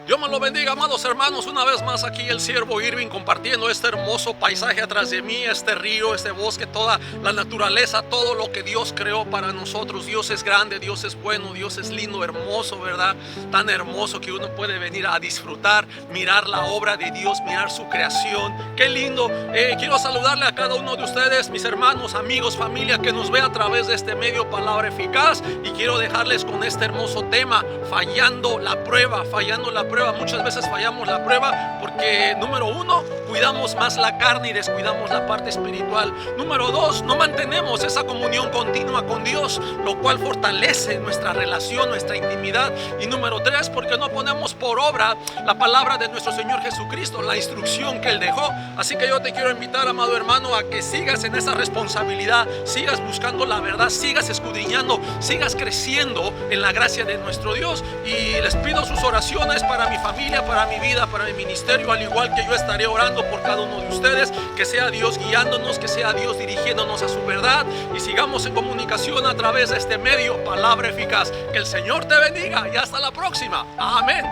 Dios me lo bendiga, amados hermanos. Una vez más aquí el siervo Irving compartiendo este hermoso paisaje atrás de mí, este río, este bosque, toda la naturaleza, todo lo que Dios creó para nosotros. Dios es grande, Dios es bueno, Dios es lindo, hermoso, ¿verdad? Tan hermoso que uno puede venir a disfrutar, mirar la obra de Dios, mirar su creación. Qué lindo. Quiero saludarle a cada uno de ustedes, mis hermanos, amigos, familia que nos ve a través de este medio Palabra Eficaz, y quiero dejarles con este hermoso tema: fallando la prueba, fallando la prueba. Muchas veces fallamos la prueba porque, número uno, cuidamos más la carne y descuidamos la parte espiritual. Número dos, no mantenemos esa comunión continua con Dios, lo cual fortalece nuestra relación, nuestra intimidad. Y número tres, porque no ponemos por obra la palabra de nuestro Señor Jesucristo, la instrucción que Él dejó. Así que yo te quiero invitar, amado hermano, a que sigas en esa responsabilidad, sigas buscando la verdad, sigas escudriñando, sigas creciendo en la gracia de nuestro Dios. Y les pido sus oraciones para mi familia, para mi vida, para mi ministerio, al igual que yo estaré orando por cada uno de ustedes. Que sea Dios guiándonos, que sea Dios dirigiéndonos a su verdad, y sigamos en comunicación a través de este medio Palabra Eficaz. Que el Señor te bendiga y hasta la próxima. Amén.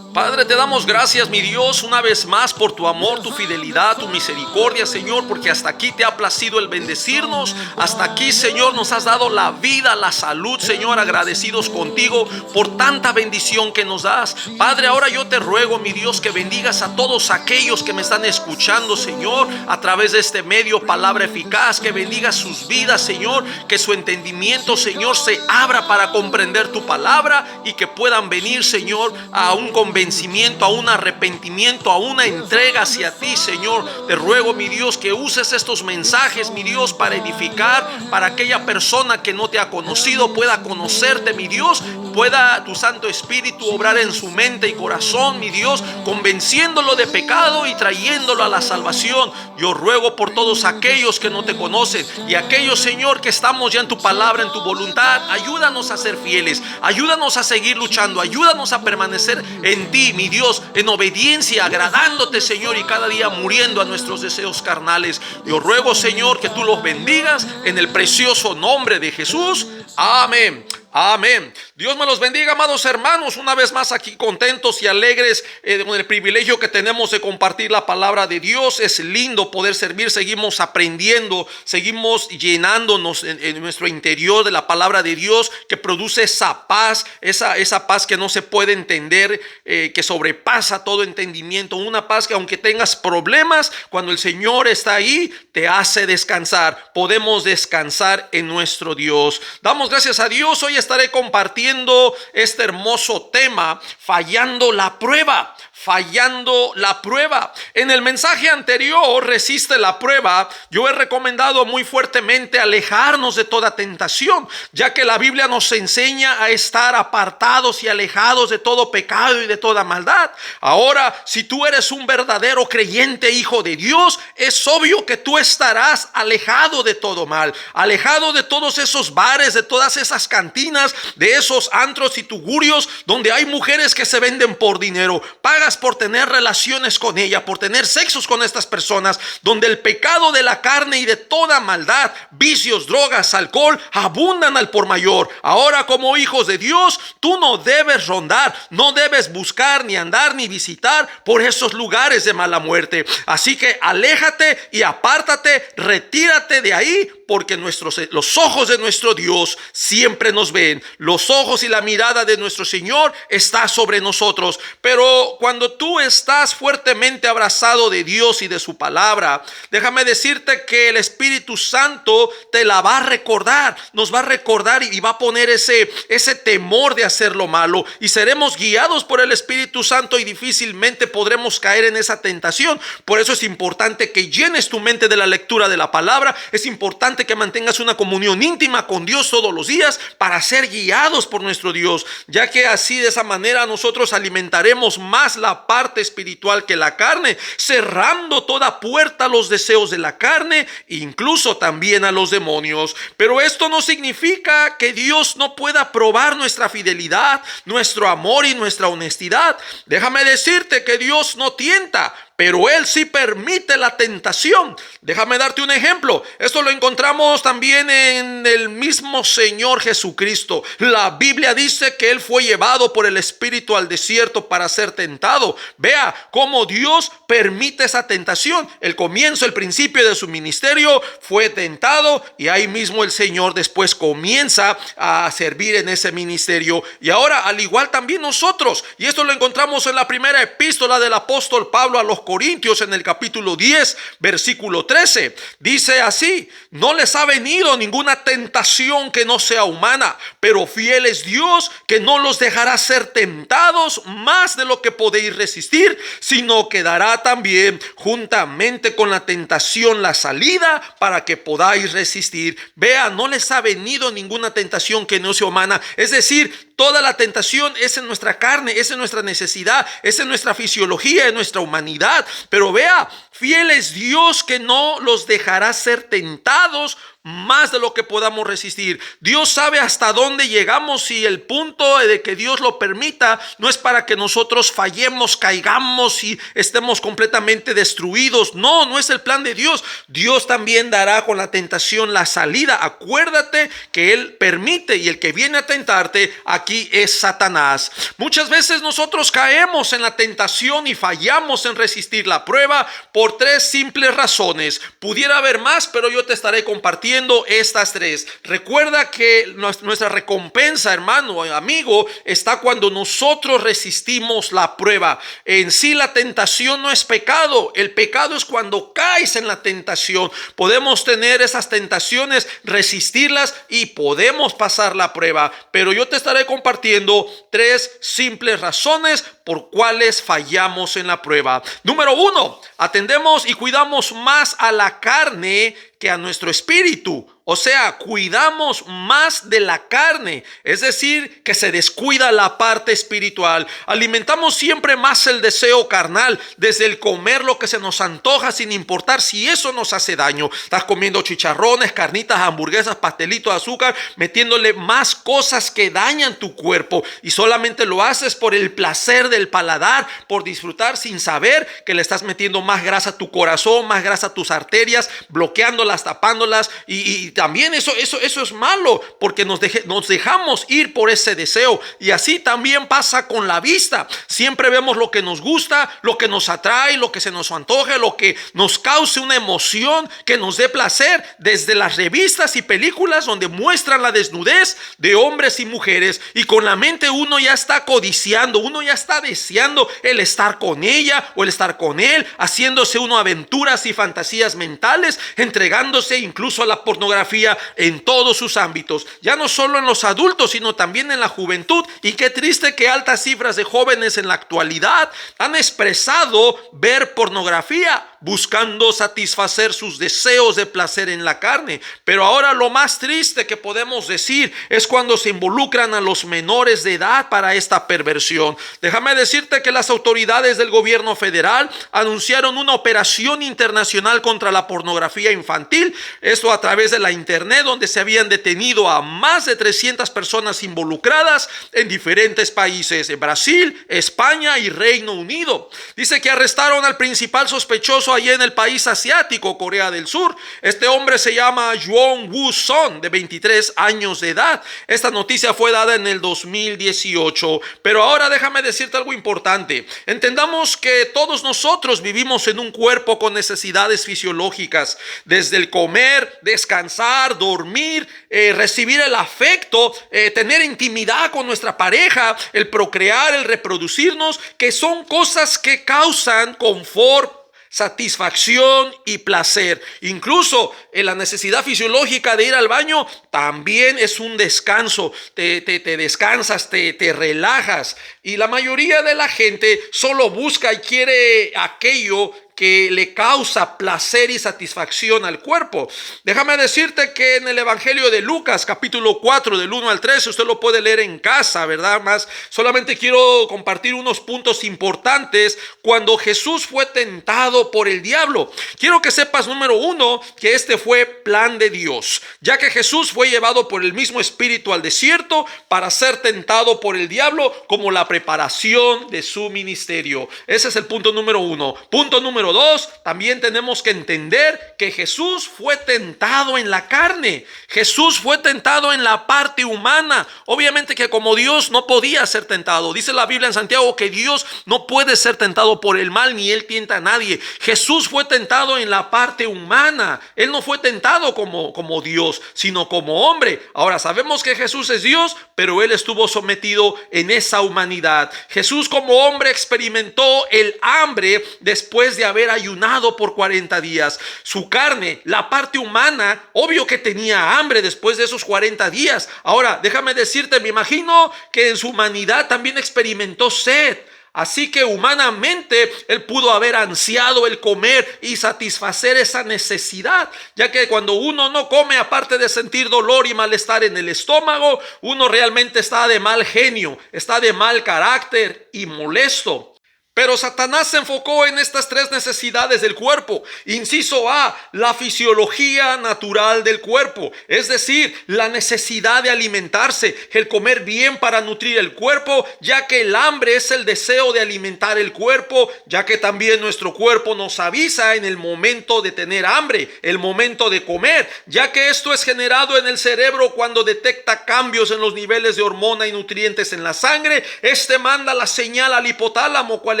Padre, te damos gracias, mi Dios, una vez más por tu amor, tu fidelidad, tu misericordia, Señor, porque hasta aquí te ha placido el bendecirnos. Hasta aquí, Señor, nos has dado la vida, la salud, Señor, agradecidos contigo por tanta bendición que nos das. Padre, ahora yo te ruego, mi Dios, que bendigas a todos aquellos que me están escuchando, Señor, a través de este medio Palabra Eficaz, que bendigas sus vidas, Señor, que su entendimiento, Señor, se abra para comprender tu palabra, y que puedan venir, Señor, a un convencimiento, a un arrepentimiento, a una entrega hacia ti, Señor. Te ruego, mi Dios, que uses estos mensajes, mi Dios, para edificar, para aquella persona que no te ha conocido pueda conocerte, mi Dios. Pueda tu Santo Espíritu obrar en su mente y corazón, mi Dios, convenciéndolo de pecado y trayéndolo a la salvación. Yo ruego por todos aquellos que no te conocen, y aquellos, Señor, que estamos ya en tu palabra, en tu voluntad. Ayúdanos a ser fieles, ayúdanos a seguir luchando, ayúdanos a permanecer en ti, mi Dios, en obediencia, agradándote, Señor, y cada día muriendo a nuestros deseos carnales. Yo ruego, Señor, que tú los bendigas en el precioso nombre de Jesús. Amén. Amén. Dios me los bendiga, amados hermanos. Una vez más aquí contentos y alegres con el privilegio que tenemos de compartir la palabra de Dios. Es lindo poder servir. Seguimos aprendiendo, seguimos llenándonos en nuestro interior de la palabra de Dios, que produce esa paz, esa paz que no se puede entender, que sobrepasa todo entendimiento. Una paz que, aunque tengas problemas, cuando el Señor está ahí, te hace descansar. Podemos descansar en nuestro Dios. Damos gracias a Dios. Hoy estaré compartiendo este hermoso tema: fallando la prueba. Fallando la prueba. En el mensaje anterior, resiste la prueba, yo he recomendado muy fuertemente alejarnos de toda tentación, ya que la Biblia nos enseña a estar apartados y alejados de todo pecado y de toda maldad. Ahora, si tú eres un verdadero creyente, hijo de Dios, es obvio que tú estarás alejado de todo mal, alejado de todos esos bares, de todas esas cantinas, de esos antros y tugurios donde hay mujeres que se venden por dinero. Pagas por tener relaciones con ella, por tener sexos con estas personas, donde el pecado de la carne y de toda maldad, vicios, drogas, alcohol, abundan al por mayor. Ahora, como hijos de Dios, tú no debes rondar, no debes buscar, ni andar, ni visitar por esos lugares de mala muerte. Así que aléjate y apártate, retírate de ahí, porque los ojos de nuestro Dios siempre nos ven. Los ojos y la mirada de nuestro Señor está sobre nosotros. Pero cuando tú estás fuertemente abrazado de Dios y de su palabra, déjame decirte que el Espíritu Santo te la va a recordar, nos va a recordar, y va a poner ese temor de hacer lo malo, y seremos guiados por el Espíritu Santo, y difícilmente podremos caer en esa tentación. Por eso es importante que llenes tu mente de la lectura de la palabra. Es importante importante que mantengas una comunión íntima con Dios todos los días para ser guiados por nuestro Dios, ya que así de esa manera nosotros alimentaremos más la parte espiritual que la carne, cerrando toda puerta a los deseos de la carne, incluso también a los demonios. Pero esto no significa que Dios no pueda probar nuestra fidelidad, nuestro amor y nuestra honestidad. Déjame decirte que Dios no tienta, pero Él sí permite la tentación. Déjame darte un ejemplo. Esto lo encontramos también en el mismo Señor Jesucristo. La Biblia dice que Él fue llevado por el Espíritu al desierto para ser tentado. Vea cómo Dios permite esa tentación. El comienzo, el principio de su ministerio fue tentado, y ahí mismo el Señor después comienza a servir en ese ministerio. Y ahora, al igual también nosotros, y esto lo encontramos en la primera epístola del apóstol Pablo a los Corintios, en el capítulo 10, versículo 13, dice así: no les ha venido ninguna tentación que no sea humana, pero fiel es Dios, que no los dejará ser tentados más de lo que podéis resistir, sino que dará también juntamente con la tentación la salida para que podáis resistir. Vea, no les ha venido ninguna tentación que no sea humana, es decir, toda la tentación es en nuestra carne, es en nuestra necesidad, es en nuestra fisiología, en nuestra humanidad. Pero vea, fiel es Dios, que no los dejará ser tentados más de lo que podamos resistir. Dios sabe hasta dónde llegamos, y el punto de que Dios lo permita no es para que nosotros fallemos, caigamos y estemos completamente destruidos. No, no es el plan de Dios. Dios también dará con la tentación la salida. Acuérdate que Él permite, y el que viene a tentarte aquí es Satanás. Muchas veces nosotros caemos en la tentación y fallamos en resistir la prueba por tres simples razones. Pudiera haber más, pero yo te estaré compartiendo estas tres. Recuerda que nuestra recompensa, hermano, amigo, está cuando nosotros resistimos la prueba. En sí, la tentación no es pecado. El pecado es cuando caes en la tentación. Podemos tener esas tentaciones, resistirlas, y podemos pasar la prueba. Pero yo te estaré compartiendo tres simples razones por cuales fallamos en la prueba. Número 1, atendemos y cuidamos más a la carne que a nuestro espíritu. O sea, cuidamos más de la carne, es decir, que se descuida la parte espiritual. Alimentamos siempre más el deseo carnal, desde el comer lo que se nos antoja, sin importar si eso nos hace daño. Estás comiendo chicharrones, carnitas, hamburguesas, pastelitos de azúcar, metiéndole más cosas que dañan tu cuerpo, y solamente lo haces por el placer del paladar, por disfrutar, sin saber que le estás metiendo más grasa a tu corazón, más grasa a tus arterias, bloqueándolas, tapándolas, y también eso es malo, porque nos dejamos ir por ese deseo. Y así también pasa con la vista. Siempre vemos lo que nos gusta, lo que nos atrae, lo que se nos antoja, lo que nos cause una emoción, que nos dé placer, desde las revistas y películas donde muestran la desnudez de hombres y mujeres, y con la mente uno ya está codiciando, uno ya está deseando el estar con ella o el estar con él, haciéndose uno aventuras y fantasías mentales, entregándose incluso a la pornografía en todos sus ámbitos, ya no solo en los adultos, sino también en la juventud. Y qué triste que altas cifras de jóvenes en la actualidad han expresado ver pornografía, buscando satisfacer sus deseos de placer en la carne. Pero ahora lo más triste que podemos decir es cuando se involucran a los menores de edad para esta perversión. Déjame decirte que las autoridades del gobierno federal anunciaron una operación internacional contra la pornografía infantil, esto a través de la internet, donde se habían detenido a más de 300 personas involucradas en diferentes países, en Brasil, España y Reino Unido. Dice que arrestaron al principal sospechoso allí en el país asiático, Corea del Sur. Este hombre se llama Jong Woo-son, de 23 años de edad. Esta noticia fue dada en el 2018. Pero ahora déjame decirte algo importante. Entendamos que todos nosotros vivimos en un cuerpo con necesidades fisiológicas, desde el comer, descansar, dormir, recibir el afecto, tener intimidad con nuestra pareja, el procrear, el reproducirnos, que son cosas que causan confort, satisfacción y placer. Incluso la necesidad fisiológica de ir al baño también es un descanso. Te descansas, te relajas. Y la mayoría de la gente solo busca y quiere aquello que le causa placer y satisfacción al cuerpo. Déjame decirte que en el Evangelio de Lucas, capítulo 4, del 1 al 13, usted lo puede leer en casa, ¿verdad? Más solamente quiero compartir unos puntos importantes cuando Jesús fue tentado por el diablo. Quiero que sepas, número uno, que este fue plan de Dios, ya que Jesús fue llevado por el mismo Espíritu al desierto para ser tentado por el diablo como la preparación de su ministerio. Ese es el punto número uno. Punto número dos, también tenemos que entender que Jesús fue tentado en la carne. Jesús fue tentado en la parte humana. Obviamente que como Dios no podía ser tentado. Dice la Biblia en Santiago que Dios no puede ser tentado por el mal, ni Él tienta a nadie. Jesús fue tentado en la parte humana. Él no fue tentado como Dios, sino como hombre. Ahora sabemos que Jesús es Dios, pero Él estuvo sometido en esa humanidad. Jesús como hombre experimentó el hambre después de haber ayunado por 40 días. Su carne, la parte humana, obvio que tenía hambre después de esos 40 días. Ahora, déjame decirte, me imagino que en su humanidad también experimentó sed. Así que humanamente Él pudo haber ansiado el comer y satisfacer esa necesidad, ya que cuando uno no come, aparte de sentir dolor y malestar en el estómago, uno realmente está de mal genio, está de mal carácter y molesto. Pero Satanás se enfocó en estas tres necesidades del cuerpo. Inciso A, la fisiología natural del cuerpo, es decir, la necesidad de alimentarse, el comer bien para nutrir el cuerpo, ya que el hambre es el deseo de alimentar el cuerpo, ya que también nuestro cuerpo nos avisa en el momento de tener hambre, el momento de comer, ya que esto es generado en el cerebro cuando detecta cambios en los niveles de hormona y nutrientes en la sangre. Este manda la señal al hipotálamo, cual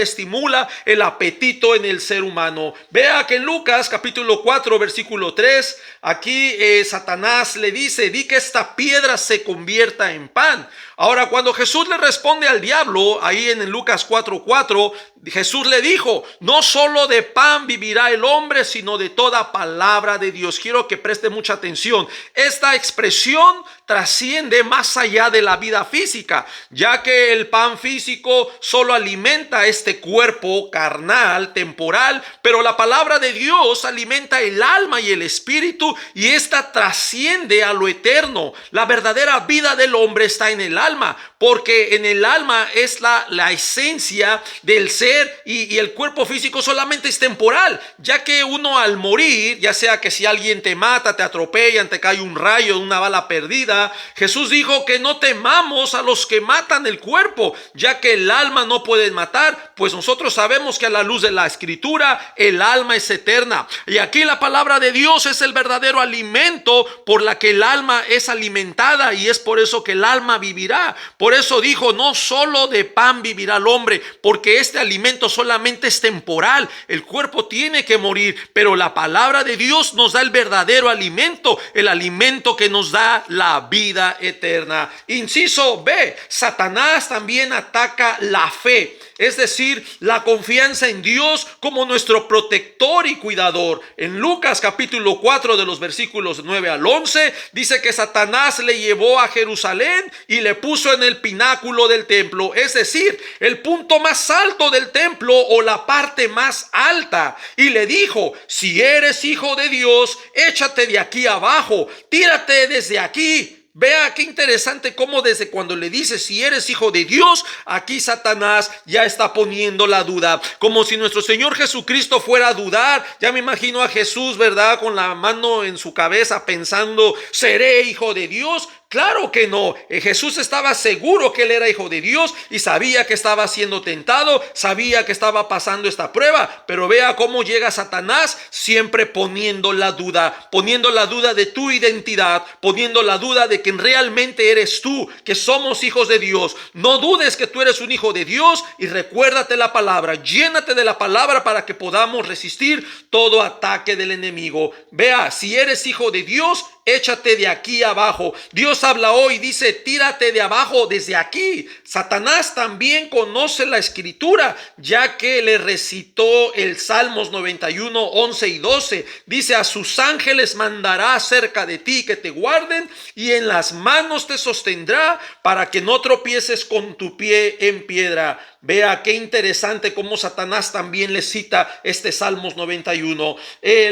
estimula el apetito en el ser humano. Vea que en Lucas capítulo 4 versículo 3, aquí Satanás le dice: di que esta piedra se convierta en pan. Ahora, cuando Jesús le responde al diablo, ahí en Lucas 4:4, Jesús le dijo: no solo de pan vivirá el hombre, sino de toda palabra de Dios. Quiero que preste mucha atención. Esta expresión trasciende más allá de la vida física, ya que el pan físico solo alimenta este cuerpo carnal, temporal, pero la palabra de Dios alimenta el alma y el espíritu, y esta trasciende a lo eterno. La verdadera vida del hombre está en el alma, porque en el alma es la esencia del ser, y el cuerpo físico solamente es temporal, ya que uno al morir, ya sea que si alguien te mata, te atropellan, te cae un rayo, una bala perdida, Jesús dijo que no temamos a los que matan el cuerpo, ya que el alma no pueden matar, pues nosotros sabemos que a la luz de la Escritura el alma es eterna, y aquí la palabra de Dios es el verdadero alimento por la que el alma es alimentada, y es por eso que el alma vivirá. Por eso dijo: no solo de pan vivirá el hombre, porque este alimento solamente es temporal, el cuerpo tiene que morir, pero la palabra de Dios nos da el verdadero alimento, el alimento que nos da la vida eterna. Inciso B, Satanás también ataca la fe, es decir, la confianza en Dios como nuestro protector y cuidador. En Lucas capítulo 4 de los versículos 9 al 11 dice que Satanás le llevó a Jerusalén y le puso en el pináculo del templo, es decir, el punto más alto del templo o la parte más alta, y le dijo: si eres hijo de Dios, échate de aquí abajo, tírate desde aquí. Vea qué interesante cómo desde cuando le dice si eres hijo de Dios, aquí Satanás ya está poniendo la duda, como si nuestro Señor Jesucristo fuera a dudar. Ya me imagino a Jesús, ¿verdad?, con la mano en su cabeza pensando: ¿seré hijo de Dios? Claro que no. Jesús estaba seguro que él era hijo de Dios y sabía que estaba siendo tentado, sabía que estaba pasando esta prueba, pero vea cómo llega Satanás, siempre poniendo la duda de tu identidad, poniendo la duda de que realmente eres tú, que somos hijos de Dios. No dudes que tú eres un hijo de Dios, y recuérdate la palabra, llénate de la palabra para que podamos resistir todo ataque del enemigo. Vea, si eres hijo de Dios, échate de aquí abajo. Dios habla hoy, dice: tírate de abajo desde aquí. Satanás también conoce la Escritura, ya que le recitó el Salmos 91, 11 y 12. Dice: a sus ángeles mandará cerca de ti que te guarden, y en las manos te sostendrá para que no tropieces con tu pie en piedra. Vea qué interesante cómo Satanás también le cita este Salmos 91.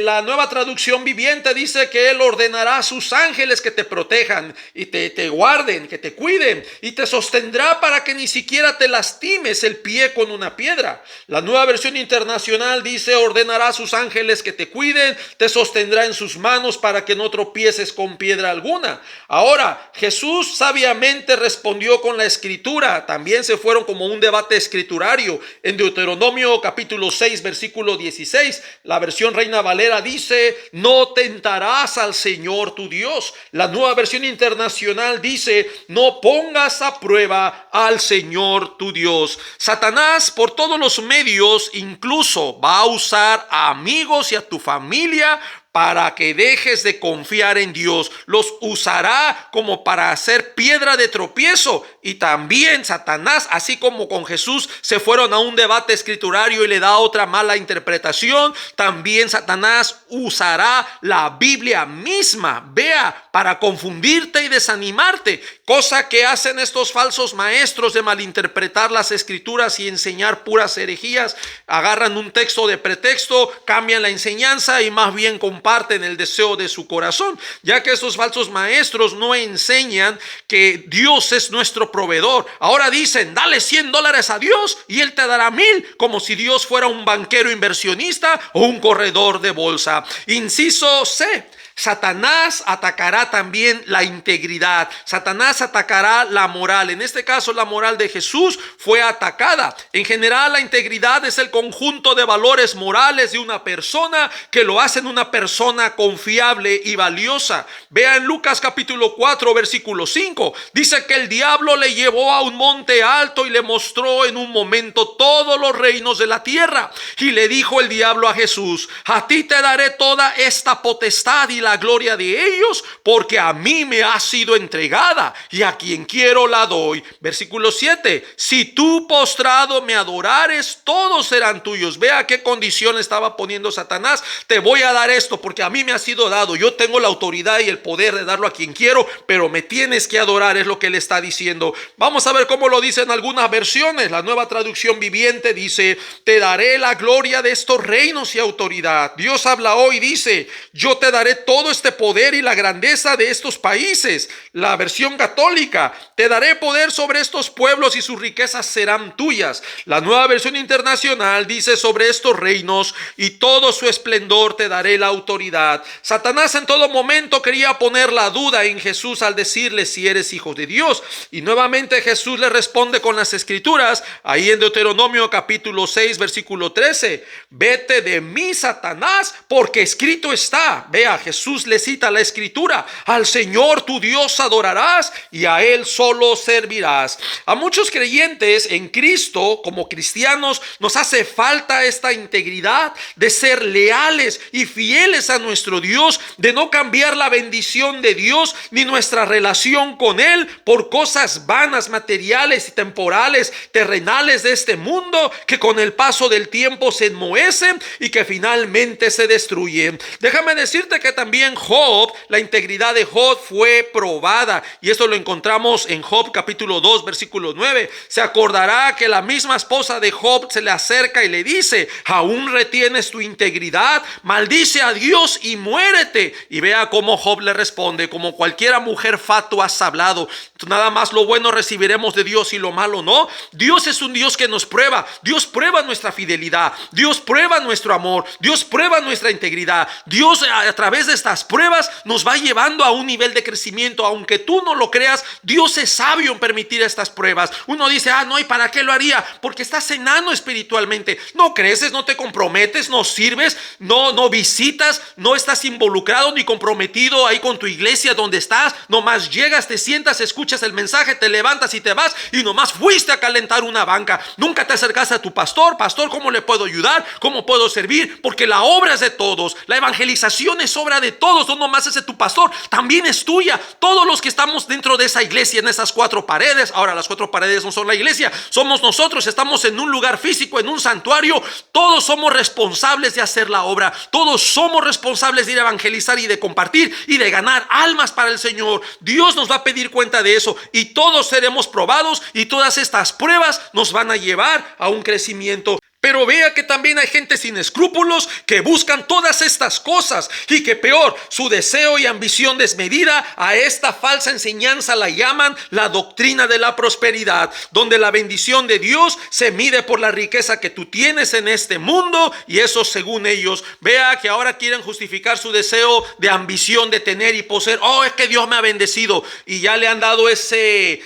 La Nueva Traducción Viviente dice que Él ordenará a sus ángeles que te protejan y te guarden, que te cuiden, y te sostendrá para que ni siquiera te lastimes el pie con una piedra. La Nueva Versión Internacional dice: ordenará a sus ángeles que te cuiden, te sostendrá en sus manos para que no tropieces con piedra alguna. Ahora, Jesús sabiamente respondió con la escritura. También se fueron como un debate escriturario. En Deuteronomio capítulo 6 versículo 16, la versión Reina Valera dice: no tentarás al Señor tu Dios. La Nueva Versión Internacional dice: no pongas a prueba al Señor tu Dios. Satanás por todos los medios incluso va a usar a amigos y a tu familia para que dejes de confiar en Dios. Los usará como para hacer piedra de tropiezo. Y también Satanás, así como con Jesús se fueron a un debate escriturario y le da otra mala interpretación, también Satanás usará la Biblia misma, vea, para confundirte y desanimarte, cosa que hacen estos falsos maestros de malinterpretar las escrituras y enseñar puras herejías. Agarran un texto de pretexto, cambian la enseñanza y más bien comparten el deseo de su corazón, ya que estos falsos maestros no enseñan que Dios es nuestro proveedor. Ahora dicen: dale $100 a Dios y Él te dará 1,000, como si Dios fuera un banquero inversionista o un corredor de bolsa. Inciso C: Satanás atacará también la integridad. Satanás atacará la moral. En este caso, la moral de Jesús fue atacada. En general, la integridad es el conjunto de valores morales de una persona que lo hacen una persona confiable y valiosa. Vea en Lucas capítulo 4 versículo 5. Dice que el diablo le llevó a un monte alto y le mostró en un momento todos los reinos de la tierra. Y le dijo el diablo a Jesús: a ti te daré toda esta potestad y la gloria de ellos, porque a mí me ha sido entregada y a quien quiero la doy. Versículo 7: si tú postrado me adorares, todos serán tuyos. Vea qué condición estaba poniendo Satanás: te voy a dar esto porque a mí me ha sido dado, yo tengo la autoridad y el poder de darlo a quien quiero, pero me tienes que adorar, es lo que él está diciendo. Vamos a ver cómo lo dice en algunas versiones. La Nueva Traducción Viviente dice: te daré la gloria de estos reinos y autoridad. Dios habla hoy, dice: yo te daré todo este poder y la grandeza de estos países. La versión católica: te daré poder sobre estos pueblos y sus riquezas serán tuyas. La Nueva Versión Internacional dice: sobre estos reinos y todo su esplendor te daré la autoridad. Satanás en todo momento quería poner la duda en Jesús al decirle: si eres hijo de Dios. Y nuevamente Jesús le responde con las escrituras, ahí en Deuteronomio capítulo 6 versículo 13: vete de mí, Satanás, porque escrito está. Vea, Jesús le cita la escritura: al Señor tu Dios adorarás y a Él solo servirás. A muchos creyentes en Cristo, como cristianos, nos hace falta esta integridad de ser leales y fieles a nuestro Dios, de no cambiar la bendición de Dios ni nuestra relación con Él por cosas vanas, materiales y temporales, terrenales de este mundo, que con el paso del tiempo se enmohecen y que finalmente se destruyen. Déjame decirte que también Job, la integridad de Job fue probada, y esto lo encontramos en Job capítulo 2 versículo 9. Se acordará que la misma esposa de Job se le acerca y le dice: ¿aún retienes tu integridad? Maldice a Dios y muérete. Y vea cómo Job le responde: como cualquiera mujer fatua has hablado. Nada más lo bueno recibiremos de Dios y lo malo no. Dios es un Dios que nos prueba. Dios prueba nuestra fidelidad, Dios prueba nuestro amor, Dios prueba nuestra integridad. Dios a través de estas pruebas nos va llevando a un nivel de crecimiento. Aunque tú no lo creas, Dios es sabio en permitir estas pruebas. Uno dice: no, ¿y para qué lo haría? Porque estás enano espiritualmente, no creces, no te comprometes, no sirves, no visitas, no estás involucrado ni comprometido ahí con tu iglesia donde estás. Nomás llegas, te sientas, escuchas el mensaje, te levantas y te vas, y nomás fuiste a calentar una banca. Nunca te acercaste a tu pastor: pastor, ¿cómo le puedo ayudar? ¿Cómo puedo servir? Porque la obra es de todos, la evangelización es obra de todos, no nomás es de tu pastor, también es tuya. Todos los que estamos dentro de esa iglesia, en esas 4 paredes. Ahora, las 4 paredes no son la iglesia, somos nosotros. Estamos en un lugar físico, en un santuario. Todos somos responsables de hacer la obra, todos somos responsables de ir a evangelizar y de compartir y de ganar almas para el Señor. Dios nos va a pedir cuenta de eso, y todos seremos probados, y todas estas pruebas nos van a llevar a un crecimiento. Pero vea que también hay gente sin escrúpulos que buscan todas estas cosas, y que peor, su deseo y ambición desmedida a esta falsa enseñanza la llaman la doctrina de la prosperidad, donde la bendición de Dios se mide por la riqueza que tú tienes en este mundo, y eso según ellos. Vea que ahora quieren justificar su deseo de ambición de tener y poseer. Oh, es que Dios me ha bendecido, y ya le han dado ese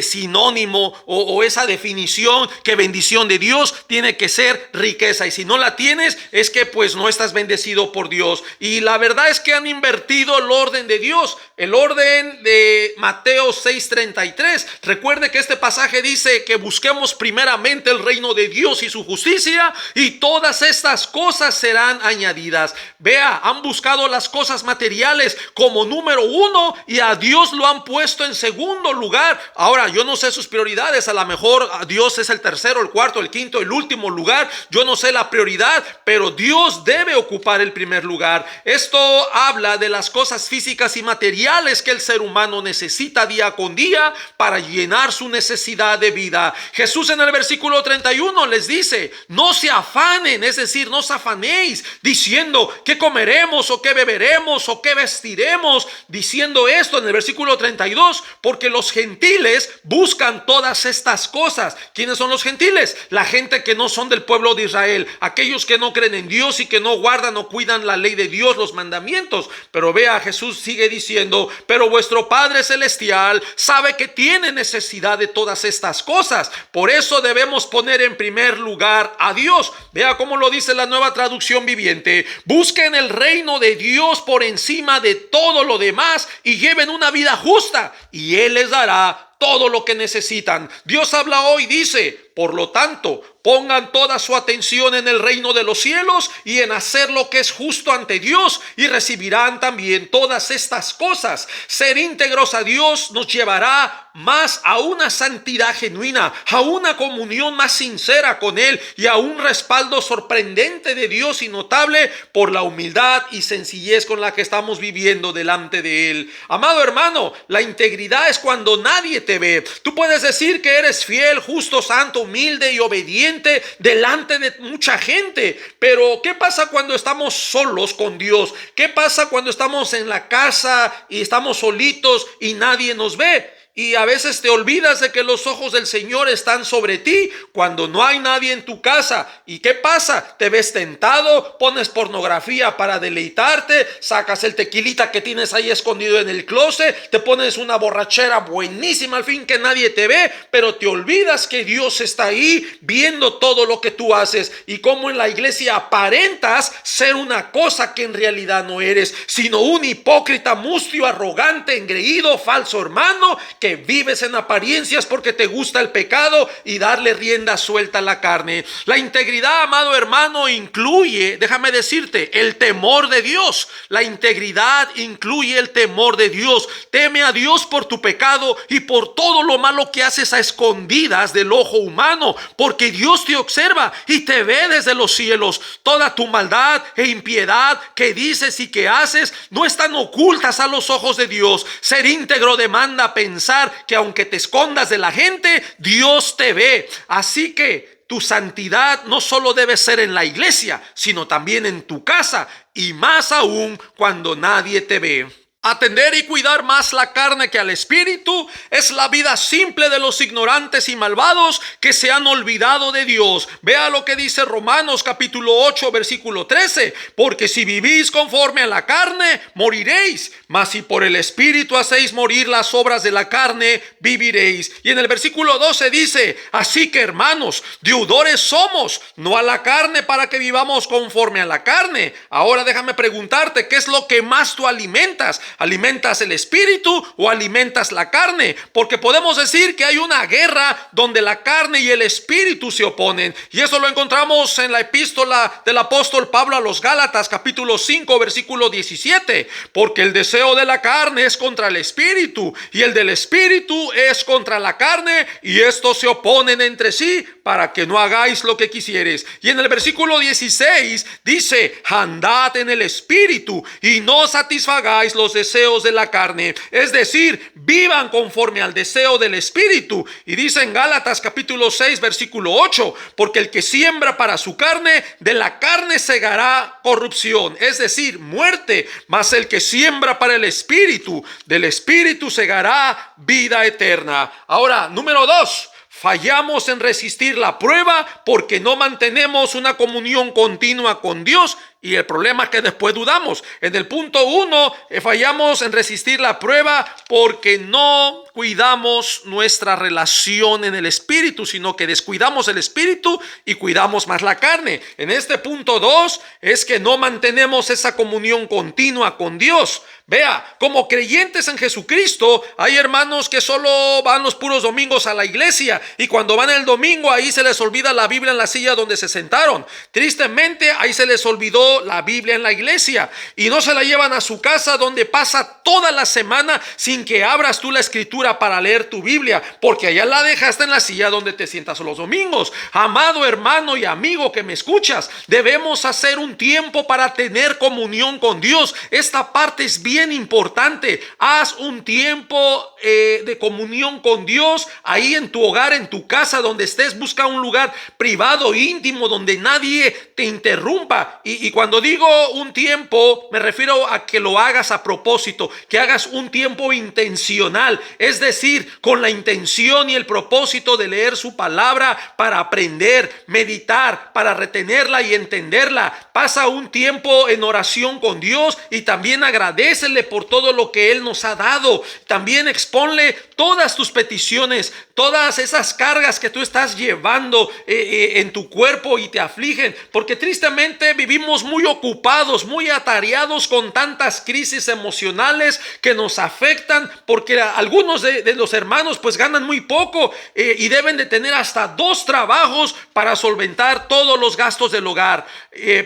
sinónimo o esa definición, que bendición de Dios tiene que ser riqueza, y si no la tienes es que pues no estás bendecido por Dios. Y la verdad es que han invertido el orden de Dios, el orden de Mateo 6:33. Recuerde que este pasaje dice que busquemos primeramente el reino de Dios y su justicia, y todas estas cosas serán añadidas. Vea, han buscado las cosas materiales como número uno, y a Dios lo han puesto en segundo lugar. Ahora, yo no sé sus prioridades, a lo mejor Dios es el tercero, el cuarto, el quinto, el último lugar. Yo no sé la prioridad, pero Dios debe ocupar el primer lugar. Esto habla de las cosas físicas y materiales que el ser humano necesita día con día para llenar su necesidad de vida. Jesús en el versículo 31 les dice: no se afanen, es decir, no os afanéis diciendo qué comeremos o qué beberemos o qué vestiremos, diciendo esto en el versículo 32, porque los gentiles buscan todas estas cosas. ¿Quiénes son los gentiles? La gente que no son del pueblo de Israel, aquellos que no creen en Dios y que no guardan o cuidan la ley de Dios, los mandamientos. Pero vea, Jesús sigue diciendo: pero vuestro Padre Celestial sabe que tiene necesidad de todas estas cosas. Por eso debemos poner en primer lugar a Dios. Vea cómo lo dice la Nueva Traducción Viviente: busquen el reino de Dios por encima de todo lo demás y lleven una vida justa, y Él les dará todo lo que necesitan. Dios habla hoy, dice: por lo tanto, pongan toda su atención en el reino de los cielos y en hacer lo que es justo ante Dios, y recibirán también todas estas cosas. Ser íntegros a Dios nos llevará más a una santidad genuina, a una comunión más sincera con Él, y a un respaldo sorprendente de Dios y notable por la humildad y sencillez con la que estamos viviendo delante de Él. Amado hermano, la integridad es cuando nadie te ve. Tú puedes decir que eres fiel, justo, santo, humilde y obediente delante de mucha gente, pero ¿qué pasa cuando estamos solos con Dios? ¿Qué pasa cuando estamos en la casa y estamos solitos y nadie nos ve? Y a veces te olvidas de que los ojos del Señor están sobre ti cuando no hay nadie en tu casa. ¿Y qué pasa? Te ves tentado, pones pornografía para deleitarte, sacas el tequilita que tienes ahí escondido en el closet, te pones una borrachera buenísima al fin que nadie te ve, pero te olvidas que Dios está ahí viendo todo lo que tú haces, y como en la iglesia aparentas ser una cosa que en realidad no eres, sino un hipócrita, mustio, arrogante, engreído, falso hermano, que vives en apariencias porque te gusta el pecado y darle rienda suelta a la carne. La integridad, amado hermano, incluye, déjame decirte, el temor de Dios. La integridad incluye el temor de Dios. Teme a Dios por tu pecado y por todo lo malo que haces a escondidas del ojo humano, porque Dios te observa y te ve desde los cielos. Toda tu maldad e impiedad que dices y que haces no están ocultas a los ojos de Dios. Ser íntegro demanda pensar que aunque te escondas de la gente, Dios te ve. Así que tu santidad no solo debe ser en la iglesia, sino también en tu casa, y más aún cuando nadie te ve. Atender y cuidar más la carne que al espíritu es la vida simple de los ignorantes y malvados que se han olvidado de Dios. Vea lo que dice Romanos capítulo 8 versículo 13: porque si vivís conforme a la carne, moriréis, mas si por el espíritu hacéis morir las obras de la carne, viviréis. Y en el versículo 12 dice: así que, hermanos, deudores somos, no a la carne, para que vivamos conforme a la carne. Ahora déjame preguntarte, ¿qué es lo que más tú alimentas? ¿Alimentas el espíritu o alimentas la carne? Porque podemos decir que hay una guerra donde la carne y el espíritu se oponen, y eso lo encontramos en la epístola del apóstol Pablo a los Gálatas capítulo 5 versículo 17: porque el deseo de la carne es contra el espíritu, y el del espíritu es contra la carne, y estos se oponen entre sí para que no hagáis lo que quisieres. Y en el versículo 16 dice: andad en el espíritu y no satisfagáis los deseos de la carne. Es decir, vivan conforme al deseo del Espíritu. Y dice en Gálatas capítulo 6 versículo 8, porque el que siembra para su carne, de la carne segará corrupción, es decir, muerte, mas el que siembra para el Espíritu, del Espíritu segará vida eterna. Ahora, número 2. Fallamos en resistir la prueba porque no mantenemos una comunión continua con Dios, y el problema es que después dudamos. En el punto 1, fallamos en resistir la prueba porque no cuidamos nuestra relación en el Espíritu, sino que descuidamos el Espíritu y cuidamos más la carne. En este punto 2 es que no mantenemos esa comunión continua con Dios. Vea, como creyentes en Jesucristo, hay hermanos que solo van los puros domingos a la iglesia, y cuando van el domingo ahí se les olvida la Biblia en la silla donde se sentaron. Tristemente ahí se les olvidó la Biblia en la iglesia y no se la llevan a su casa, donde pasa toda la semana sin que abras tú la escritura para leer tu Biblia, porque allá la dejaste en la silla donde te sientas los domingos. Amado hermano y amigo que me escuchas, debemos hacer un tiempo para tener comunión con Dios. Esta parte es bien importante. Haz un tiempo de comunión con Dios ahí en tu hogar, en tu casa, donde estés. Busca un lugar privado, íntimo, donde nadie te interrumpa. Y cuando digo un tiempo, me refiero a que lo hagas a propósito, que hagas un tiempo intencional, es decir, con la intención y el propósito de leer su palabra para aprender, meditar, para retenerla y entenderla. Pasa un tiempo en oración con Dios y también agradécele por todo lo que Él nos ha dado. También exponle todas tus peticiones, todas esas cargas que tú estás llevando en tu cuerpo y te afligen, porque tristemente vivimos muy ocupados, muy atareados con tantas crisis emocionales que nos afectan, porque algunos de los hermanos pues ganan muy poco y deben de tener hasta 2 trabajos para solventar todos los gastos del hogar.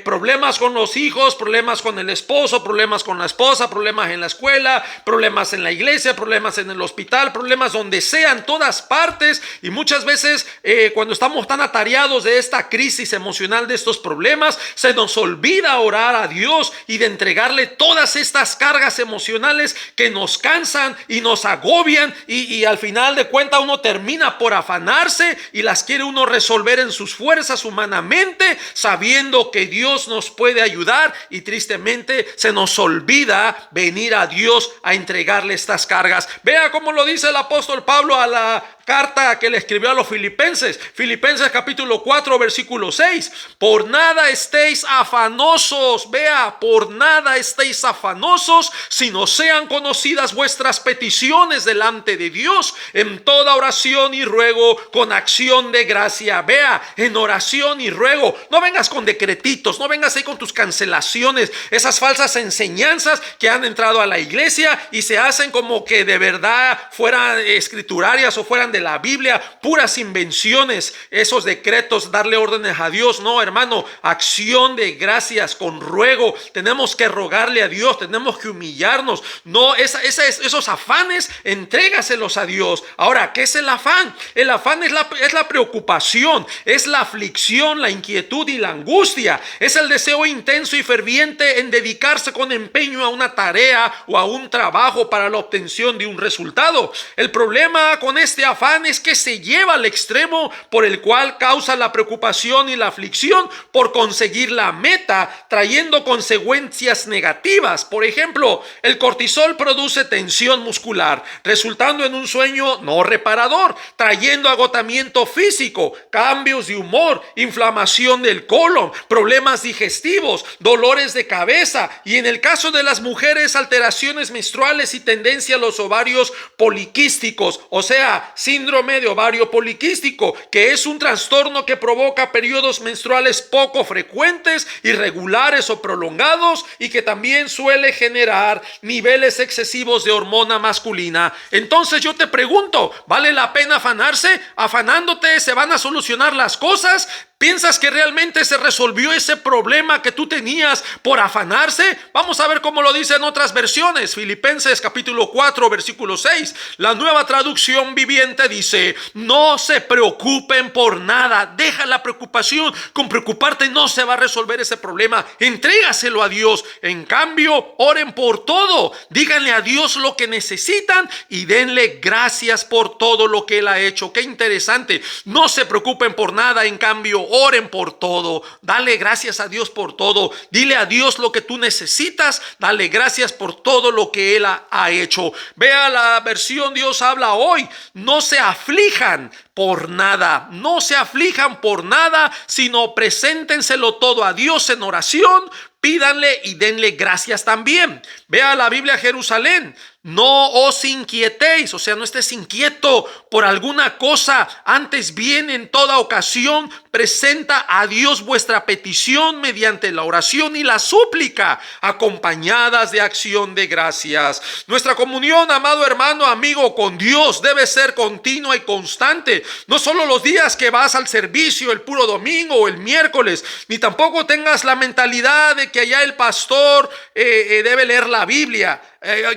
Problemas con los hijos, problemas con el esposo, problemas con la esposa, problemas en la escuela, problemas en la iglesia, problemas en el hospital, problemas donde sean, todas partes. Y muchas veces cuando estamos tan atareados de esta crisis emocional, de estos problemas, se nos olvida orar a Dios y de entregarle todas estas cargas emocionales que nos cansan y nos agobian, y al final de cuentas uno termina por afanarse y las quiere uno resolver en sus fuerzas humanamente, sabiendo que Dios nos puede ayudar, y tristemente se nos olvida venir a Dios a entregarle estas cargas. Vea cómo lo dice el apóstol Pablo a la carta que le escribió a los Filipenses. Filipenses capítulo 4 versículo 6. Por nada estéis afanosos, vea, por nada estéis afanosos, sino sean conocidas vuestras peticiones delante de Dios en toda oración y ruego con acción de gracia. Vea, en oración y ruego. No vengas con decretitos, no vengas ahí con tus cancelaciones, esas falsas enseñanzas que han entrado a la iglesia y se hacen como que de verdad fueran escriturarias o fueran de la Biblia, puras invenciones, esos decretos, darle órdenes a Dios. No, hermano, acción de gracias con ruego. Tenemos que rogarle a Dios, tenemos que humillarnos. No, esos afanes, entrégaselos a Dios. Ahora, ¿qué es el afán? El afán es la preocupación, es la aflicción, la inquietud y la angustia. Es el deseo intenso y ferviente en dedicarse con empeño a una tarea o a un trabajo para la obtención de un resultado. El problema con este afán es que se lleva al extremo por el cual causa la preocupación y la aflicción por conseguir la meta, trayendo consecuencias negativas. Por ejemplo, el cortisol produce tensión muscular, resultando en un sueño no reparador, trayendo agotamiento físico, cambios de humor, inflamación del colon, problemas digestivos, dolores de cabeza, y en el caso de las mujeres, alteraciones menstruales y tendencia a los ovarios poliquísticos, o sea, síndrome de ovario poliquístico, que es un trastorno que provoca periodos menstruales poco frecuentes, irregulares o prolongados, y que también suele generar niveles excesivos de hormona masculina. Entonces yo te pregunto, ¿vale la pena afanarse? ¿Afanándote se van a solucionar las cosas? ¿Piensas que realmente se resolvió ese problema que tú tenías por afanarse? Vamos a ver cómo lo dice en otras versiones. Filipenses capítulo 4, versículo 6. La Nueva Traducción Viviente dice: no se preocupen por nada. Deja la preocupación. Con preocuparte no se va a resolver ese problema. Entrégaselo a Dios. En cambio, oren por todo. Díganle a Dios lo que necesitan y denle gracias por todo lo que Él ha hecho. Qué interesante. No se preocupen por nada. En cambio, oren por todo. Dale gracias a Dios por todo. Dile a Dios lo que tú necesitas. Dale gracias por todo lo que Él ha hecho. Vea la versión Dios habla hoy. No se aflijan por nada. No se aflijan por nada, sino preséntenselo todo a Dios en oración. Pídanle y denle gracias también. Vea la Biblia Jerusalén. No os inquietéis, o sea, no estés inquieto por alguna cosa. Antes bien, en toda ocasión, presenta a Dios vuestra petición mediante la oración y la súplica, acompañadas de acción de gracias. Nuestra comunión, amado hermano, amigo, con Dios debe ser continua y constante. No solo los días que vas al servicio, el puro domingo o el miércoles, ni tampoco tengas la mentalidad de que allá el pastor debe leer la Biblia.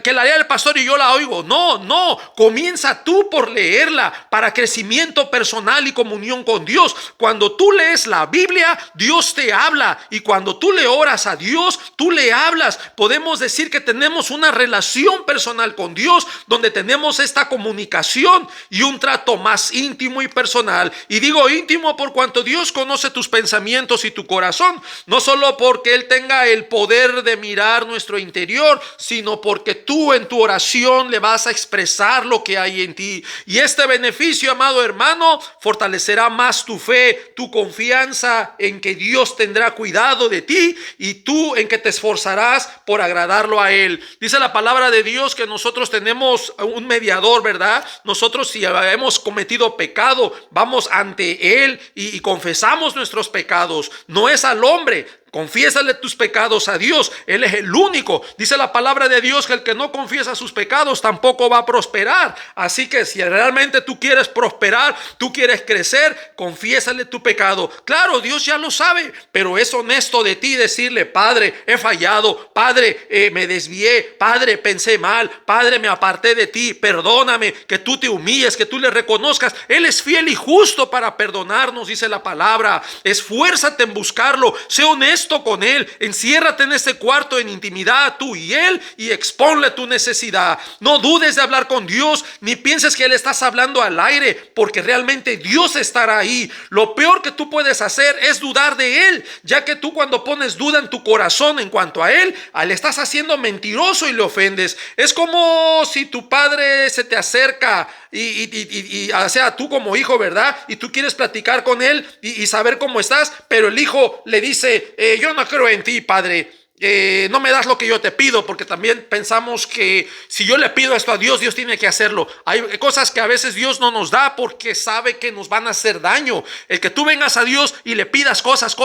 Que la lea el pastor y yo la oigo. No, comienza tú por leerla para crecimiento personal y comunión con Dios. Cuando tú lees la Biblia, Dios te habla, y cuando tú le oras a Dios, tú le hablas. Podemos decir que tenemos una relación personal con Dios, donde tenemos esta comunicación y un trato más íntimo y personal. Y digo íntimo por cuanto Dios conoce tus pensamientos y tu corazón, no solo porque Él tenga el poder de mirar nuestro interior, sino porque tú en tu oración le vas a expresar lo que hay en ti. Y este beneficio, amado hermano, fortalecerá más tu fe, tu confianza en que Dios tendrá cuidado de ti, y tú en que te esforzarás por agradarlo a Él. Dice la palabra de Dios que nosotros tenemos un mediador, ¿verdad? Nosotros, si hemos cometido pecado, vamos ante Él y confesamos nuestros pecados. No es al hombre. Confiésale tus pecados a Dios. Él es el único. Dice la palabra de Dios que el que no confiesa sus pecados tampoco va a prosperar. Así que si realmente tú quieres prosperar, tú quieres crecer, confiésale tu pecado. Claro, Dios ya lo sabe, pero es honesto de ti decirle: Padre, he fallado. Padre, me desvié. Padre, pensé mal. Padre, me aparté de ti. Perdóname. Que tú te humilles, que tú le reconozcas. Él es fiel y justo para perdonarnos, dice la palabra. Esfuérzate en buscarlo. Sé honesto con Él. Enciérrate en ese cuarto en intimidad, tú y Él, y exponle tu necesidad. No dudes de hablar con Dios, ni pienses que le estás hablando al aire, porque realmente Dios estará ahí. Lo peor que tú puedes hacer es dudar de Él, ya que tú, cuando pones duda en tu corazón en cuanto a Él, le estás haciendo mentiroso y le ofendes. Es como si tu padre se te acerca y o sea, tú como hijo, ¿verdad? Y tú quieres platicar con él y saber cómo estás, pero el hijo le dice: yo no creo en ti, padre. No me das lo que yo te pido, porque también pensamos que si yo le pido esto a Dios, Dios tiene que hacerlo. Hay cosas que a veces Dios no nos da porque sabe que nos van a hacer daño. El que tú vengas a Dios y le pidas cosas,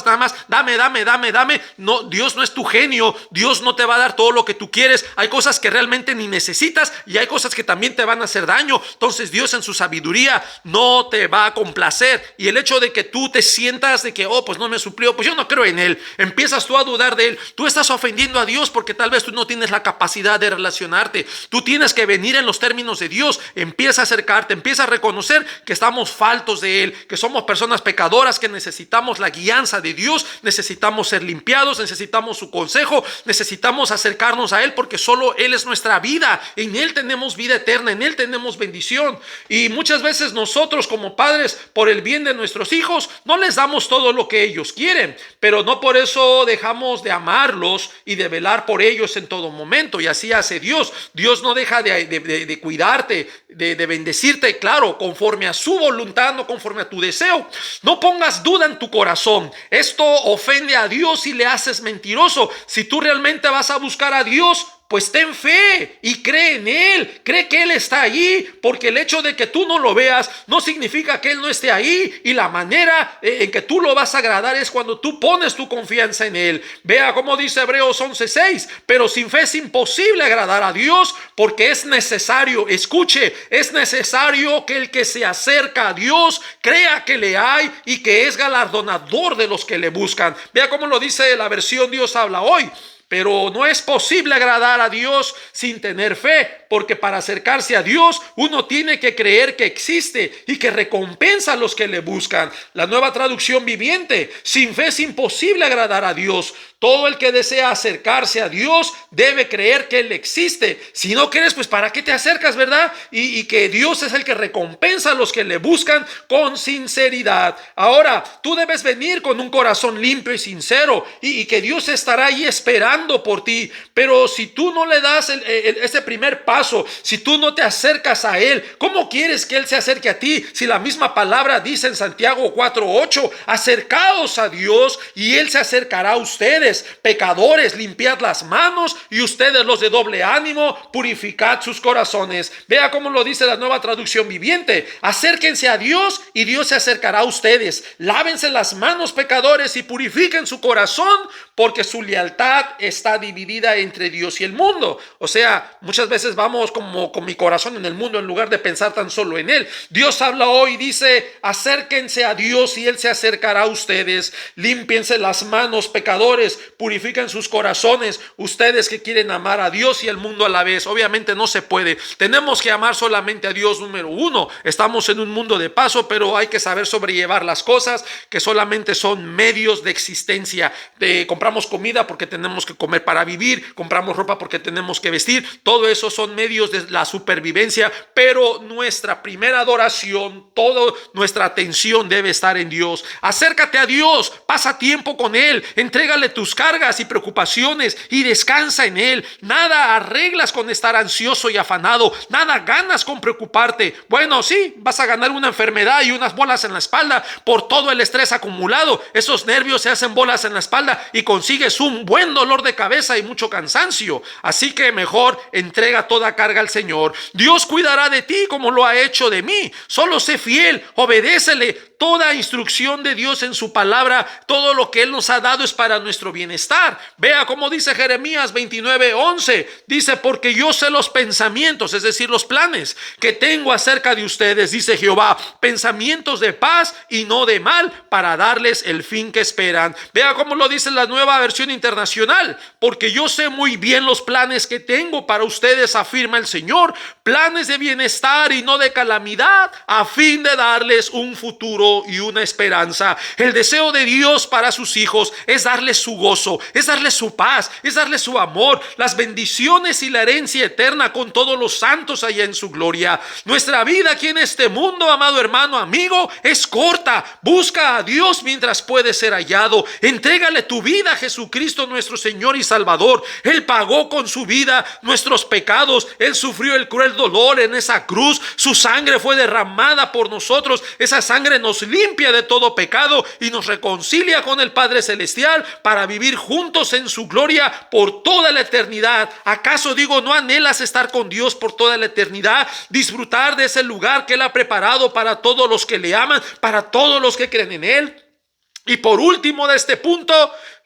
nada más, dame. No, Dios no es tu genio. Dios no te va a dar todo lo que tú quieres. Hay cosas que realmente ni necesitas, y hay cosas que también te van a hacer daño. Entonces Dios, en su sabiduría, no te va a complacer. Y el hecho de que tú te sientas de que, pues no me suplió, pues yo no creo en Él, empiezas tú a dudar de Él. Tú estás ofendiendo a Dios porque tal vez tú no tienes la capacidad de relacionarte. Tú tienes que venir en los términos de Dios. Empieza a acercarte, empieza a reconocer que estamos faltos de Él, que somos personas pecadoras, que necesitamos la guianza de Dios, necesitamos ser limpiados, necesitamos su consejo, necesitamos acercarnos a Él, porque solo Él es nuestra vida. En Él tenemos vida eterna, en Él tenemos bendición. Y muchas veces nosotros, como padres, por el bien de nuestros hijos, no les damos todo lo que ellos quieren, pero no por eso dejamos de amarlos y de velar por ellos en todo momento. Y así hace Dios. Dios no deja de cuidarte, de bendecirte, claro, conforme a su voluntad, no conforme a tu deseo. No pongas duda en tu corazón. Esto ofende a Dios y le haces mentiroso. Si tú realmente vas a buscar a Dios, pues ten fe y cree en Él, cree que Él está allí, porque el hecho de que tú no lo veas no significa que Él no esté ahí, y la manera en que tú lo vas a agradar es cuando tú pones tu confianza en Él. Vea cómo dice Hebreos 11:6, pero sin fe es imposible agradar a Dios, porque es necesario, escuche, es necesario que el que se acerca a Dios crea que le hay y que es galardonador de los que le buscan. Vea cómo lo dice la versión Dios habla hoy. Pero no es posible agradar a Dios sin tener fe, porque para acercarse a Dios uno tiene que creer que existe y que recompensa a los que le buscan. La Nueva Traducción Viviente: sin fe es imposible agradar a Dios. Todo el que desea acercarse a Dios debe creer que Él existe. Si no crees, pues ¿para qué te acercas, verdad? Y que Dios es el que recompensa a los que le buscan con sinceridad. Ahora, tú debes venir con un corazón limpio y sincero, y que Dios estará ahí esperando por ti. Pero si tú no le das ese primer paso, si tú no te acercas a Él, ¿cómo quieres que Él se acerque a ti? Si la misma palabra dice en Santiago 4:8, acercaos a Dios y Él se acercará a ustedes. Pecadores, limpiad las manos, y ustedes los de doble ánimo, purificad sus corazones. Vea cómo lo dice la Nueva Traducción Viviente: acérquense a Dios y Dios se acercará a ustedes. Lávense las manos, pecadores, y purifiquen su corazón, porque su lealtad está dividida entre Dios y el mundo. O sea, muchas veces vamos como con mi corazón en el mundo en lugar de pensar tan solo en Él. Dios habla hoy, dice: acérquense a Dios y Él se acercará a ustedes. Límpiense las manos, pecadores, purifiquen sus corazones, ustedes que quieren amar a Dios y el mundo a la vez. Obviamente no se puede. Tenemos que amar solamente a Dios, número uno. Estamos en un mundo de paso, pero hay que saber sobrellevar las cosas que solamente son medios de existencia. Compramos comida porque tenemos que comer para vivir, compramos ropa porque tenemos que vestir. Todo eso son medios de la supervivencia, pero nuestra primera adoración, toda nuestra atención debe estar en Dios. Acércate a Dios, pasa tiempo con Él, entrégale tus cargas y preocupaciones y descansa en Él. Nada arreglas con estar ansioso y afanado, nada ganas con preocuparte. Bueno, sí, vas a ganar una enfermedad y unas bolas en la espalda por todo el estrés acumulado. Esos nervios se hacen bolas en la espalda y consigues un buen dolor de cabeza y mucho cansancio. Así que mejor entrega toda carga al Señor. Dios cuidará de ti como lo ha hecho de mí. Solo sé fiel, obedécele. Toda instrucción de Dios en su palabra, todo lo que Él nos ha dado es para nuestro bienestar. Vea cómo dice Jeremías 29:11. Dice: porque yo sé los pensamientos, es decir, los planes que tengo acerca de ustedes, dice Jehová, pensamientos de paz y no de mal, para darles el fin que esperan. Vea cómo lo dice la Nueva Versión Internacional: porque yo sé muy bien los planes que tengo para ustedes, afirma el Señor, planes de bienestar y no de calamidad, a fin de darles un futuro y una esperanza. El deseo de Dios para sus hijos es darles su gozo, es darles su paz, es darles su amor, las bendiciones y la herencia eterna con todos los santos allá en su gloria. Nuestra vida aquí en este mundo, amado hermano, amigo, es corta. Busca a Dios mientras puede ser hallado. Entrégale tu vida a Jesucristo, nuestro Señor y Salvador. Él pagó con su vida nuestros pecados. Él sufrió el cruel dolor en esa cruz. Su sangre fue derramada por nosotros. Esa sangre nos limpia de todo pecado y nos reconcilia con el Padre Celestial para vivir juntos en su gloria por toda la eternidad. ¿Acaso, digo, no anhelas estar con Dios por toda la eternidad? Disfrutar de ese lugar que Él ha preparado para todos los que le aman, para todos los que creen en Él. Y por último de este punto,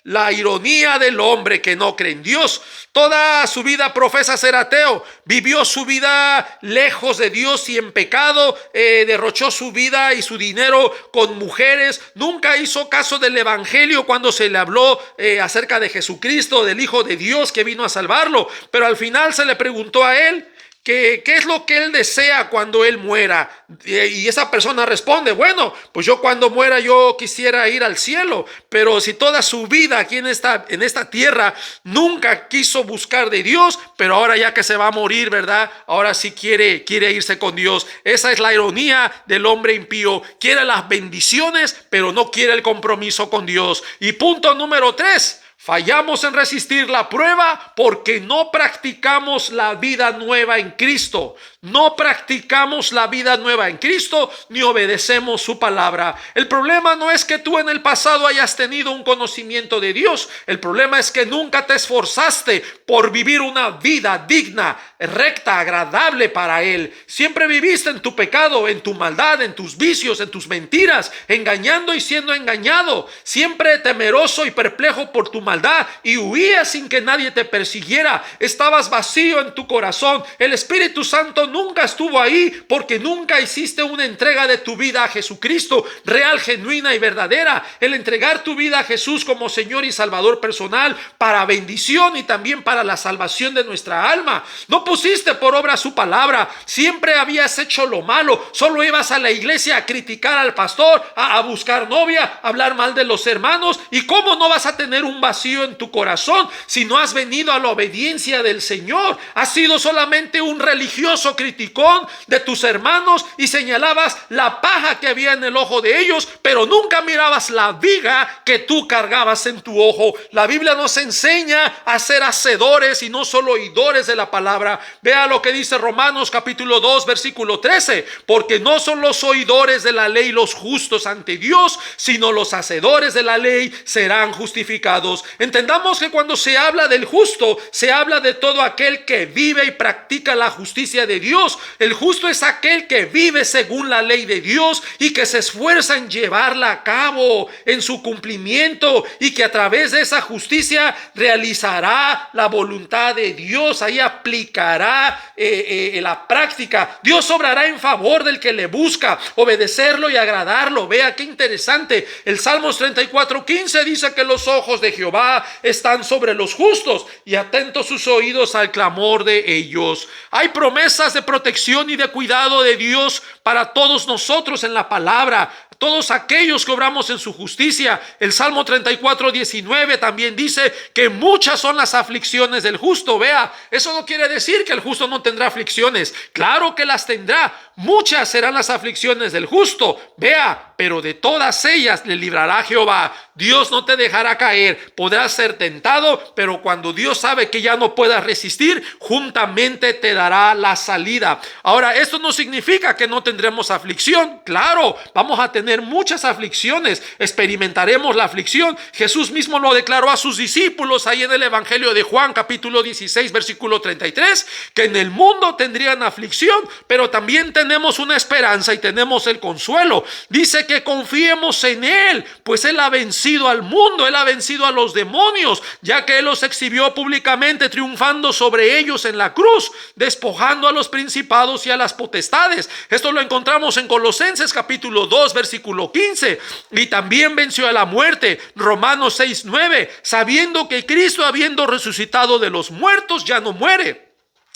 la ironía del hombre que no cree en Dios. Toda su vida profesa ser ateo, vivió su vida lejos de Dios y en pecado, derrochó su vida y su dinero con mujeres, nunca hizo caso del evangelio cuando se le habló acerca de Jesucristo, del Hijo de Dios que vino a salvarlo. Pero al final se le preguntó a él ¿qué es lo que él desea cuando él muera? Y esa persona responde: bueno, pues yo cuando muera yo quisiera ir al cielo. Pero si toda su vida aquí en esta tierra nunca quiso buscar de Dios, pero ahora ya que se va a morir, ¿verdad? Ahora sí quiere irse con Dios. Esa es la ironía del hombre impío. Quiere las bendiciones, pero no quiere el compromiso con Dios. Y punto número 3. Fallamos en resistir la prueba porque no practicamos la vida nueva en Cristo. no practicamos la vida nueva en Cristo ni obedecemos su palabra. El problema no es que tú en el pasado hayas tenido un conocimiento de Dios. El problema es que nunca te esforzaste por vivir una vida digna, recta, agradable para Él. Siempre viviste en tu pecado, en tu maldad, en tus vicios, en tus mentiras, engañando y siendo engañado, siempre temeroso y perplejo por tu maldad, y huías sin que nadie te persiguiera. Estabas vacío en tu corazón. El Espíritu Santo nunca estuvo ahí porque nunca hiciste una entrega de tu vida a Jesucristo, real, genuina y verdadera. El entregar tu vida a Jesús como Señor y Salvador personal para bendición y también para la salvación de nuestra alma. No pusiste por obra su palabra. Siempre habías hecho lo malo. Solo ibas a la iglesia a criticar al pastor, a buscar novia, a hablar mal de los hermanos. ¿Y cómo no vas a tener un vacío en tu corazón si no has venido a la obediencia del Señor? Has sido solamente un religioso criticón de tus hermanos y señalabas la paja que había en el ojo de ellos, pero nunca mirabas la viga que tú cargabas en tu ojo. La Biblia nos enseña a ser hacedores y no solo oidores de la palabra. Vea lo que dice Romanos capítulo 2 versículo 13: porque no son los oidores de la ley los justos ante Dios, sino los hacedores de la ley serán justificados. Entendamos que cuando se habla del justo, se habla de todo aquel que vive y practica la justicia de Dios. El justo es aquel que vive según la ley de Dios y que se esfuerza en llevarla a cabo, en su cumplimiento, y que a través de esa justicia realizará la voluntad de Dios. Ahí aplicará la práctica. Dios obrará en favor del que le busca obedecerlo y agradarlo. Vea qué interesante. El Salmos 34:15 dice que los ojos de Jehová están sobre los justos y atentos sus oídos al clamor de ellos. Hay promesas de protección y de cuidado de Dios para todos nosotros en la palabra, todos aquellos que obramos en su justicia. El Salmo 34:19 también dice que muchas son las aflicciones del justo. Vea, eso no quiere decir que el justo no tendrá aflicciones. Claro que las tendrá. Muchas serán las aflicciones del justo. Vea, pero de todas ellas le librará Jehová. Dios no te dejará caer. Podrás ser tentado, pero cuando Dios sabe que ya no puedas resistir, juntamente te dará la salida. Ahora, esto no significa que no tendremos aflicción. Claro, vamos a tener muchas aflicciones. Experimentaremos la aflicción. Jesús mismo lo declaró a sus discípulos ahí en el Evangelio de Juan, capítulo 16, versículo 33, que en el mundo tendrían aflicción, pero también tenemos una esperanza y tenemos el consuelo. Dice que confiemos en Él, pues Él ha vencido al mundo, Él ha vencido a los demonios, ya que Él los exhibió públicamente, triunfando sobre ellos en la cruz, despojando a los principados y a las potestades. Esto lo encontramos en Colosenses capítulo 2, versículo 15. Y también venció a la muerte, Romanos 6:9, sabiendo que Cristo, habiendo resucitado de los muertos, ya no muere.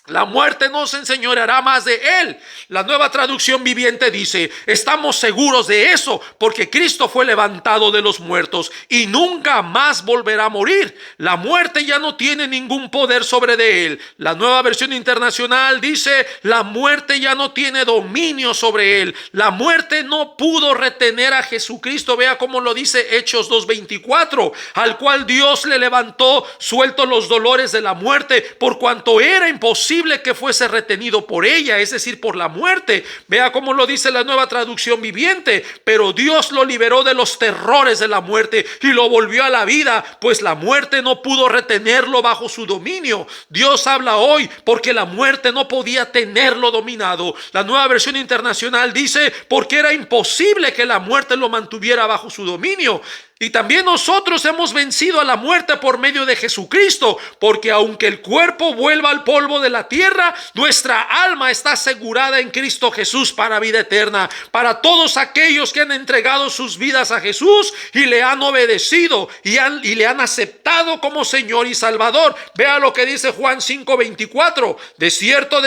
La muerte no se enseñoreará más de Él. La Nueva Traducción Viviente dice: estamos seguros de eso, porque Cristo fue levantado de los muertos y nunca más volverá a morir. La muerte ya no tiene ningún poder sobre de Él. La Nueva Versión Internacional dice: la muerte ya no tiene dominio sobre Él. La muerte no pudo retener a Jesucristo. Vea cómo lo dice Hechos 2:24, al cual Dios le levantó, suelto los dolores de la muerte, por cuanto era imposible que fuese retenido por ella, es decir, por la muerte. Vea cómo lo dice la Nueva Traducción Viviente: pero Dios lo liberó de los terrores de la muerte y lo volvió a la vida, pues la muerte no pudo retenerlo bajo su dominio. Dios habla hoy porque la muerte no podía tenerlo dominado. La Nueva Versión Internacional dice: porque era imposible que la muerte lo mantuviera bajo su dominio. Y también nosotros hemos vencido a la muerte por medio de Jesucristo, porque aunque el cuerpo vuelva al polvo de la tierra, nuestra alma está asegurada en Cristo Jesús para vida eterna. Para todos aquellos que han entregado sus vidas a Jesús y le han obedecido y le han aceptado como Señor y Salvador. Vea lo que dice Juan 5:24: de cierto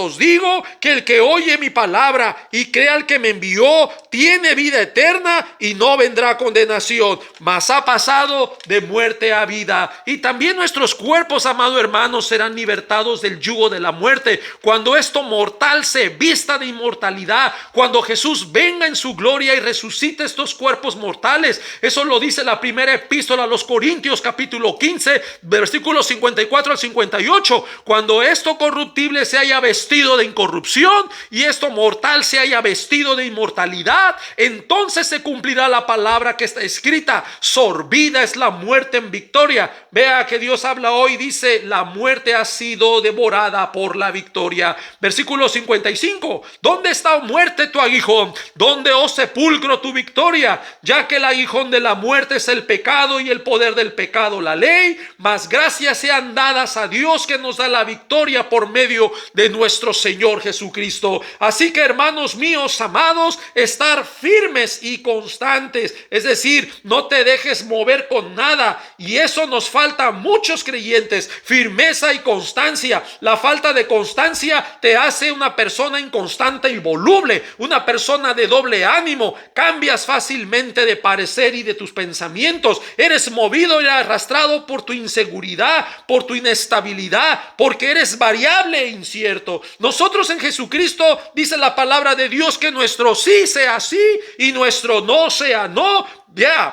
os digo, que el que oye mi palabra y crea al que me envió, tiene vida eterna y no vendrá condenación, corrupción, mas ha pasado de muerte a vida. Y también nuestros cuerpos, amado hermano, serán libertados del yugo de la muerte, cuando esto mortal se vista de inmortalidad, cuando Jesús venga en su gloria y resucite estos cuerpos mortales. Eso lo dice la primera epístola a los Corintios, capítulo 15, versículos 54 al 58. Cuando esto corruptible se haya vestido de incorrupción y esto mortal se haya vestido de inmortalidad, entonces se cumplirá la palabra que está escrita: sorbida es la muerte en victoria. Vea que Dios habla hoy, dice: la muerte ha sido devorada por la victoria. Versículo 55: ¿dónde está, oh muerte, tu aguijón? ¿Dónde, oh sepulcro, tu victoria? Ya que el aguijón de la muerte es el pecado, y el poder del pecado la ley, mas gracias sean dadas a Dios, que nos da la victoria por medio de nuestro Señor Jesucristo. Así que, hermanos míos amados, estar firmes y constantes, es decir, no te dejes mover con nada, y eso nos falta a muchos creyentes: firmeza y constancia. La falta de constancia te hace una persona inconstante y voluble, una persona de doble ánimo. Cambias fácilmente de parecer y de tus pensamientos, eres movido y arrastrado por tu inseguridad, por tu inestabilidad, porque eres variable e incierto. Nosotros en Jesucristo, dice la palabra de Dios, que nuestro sí sea sí y nuestro no sea no,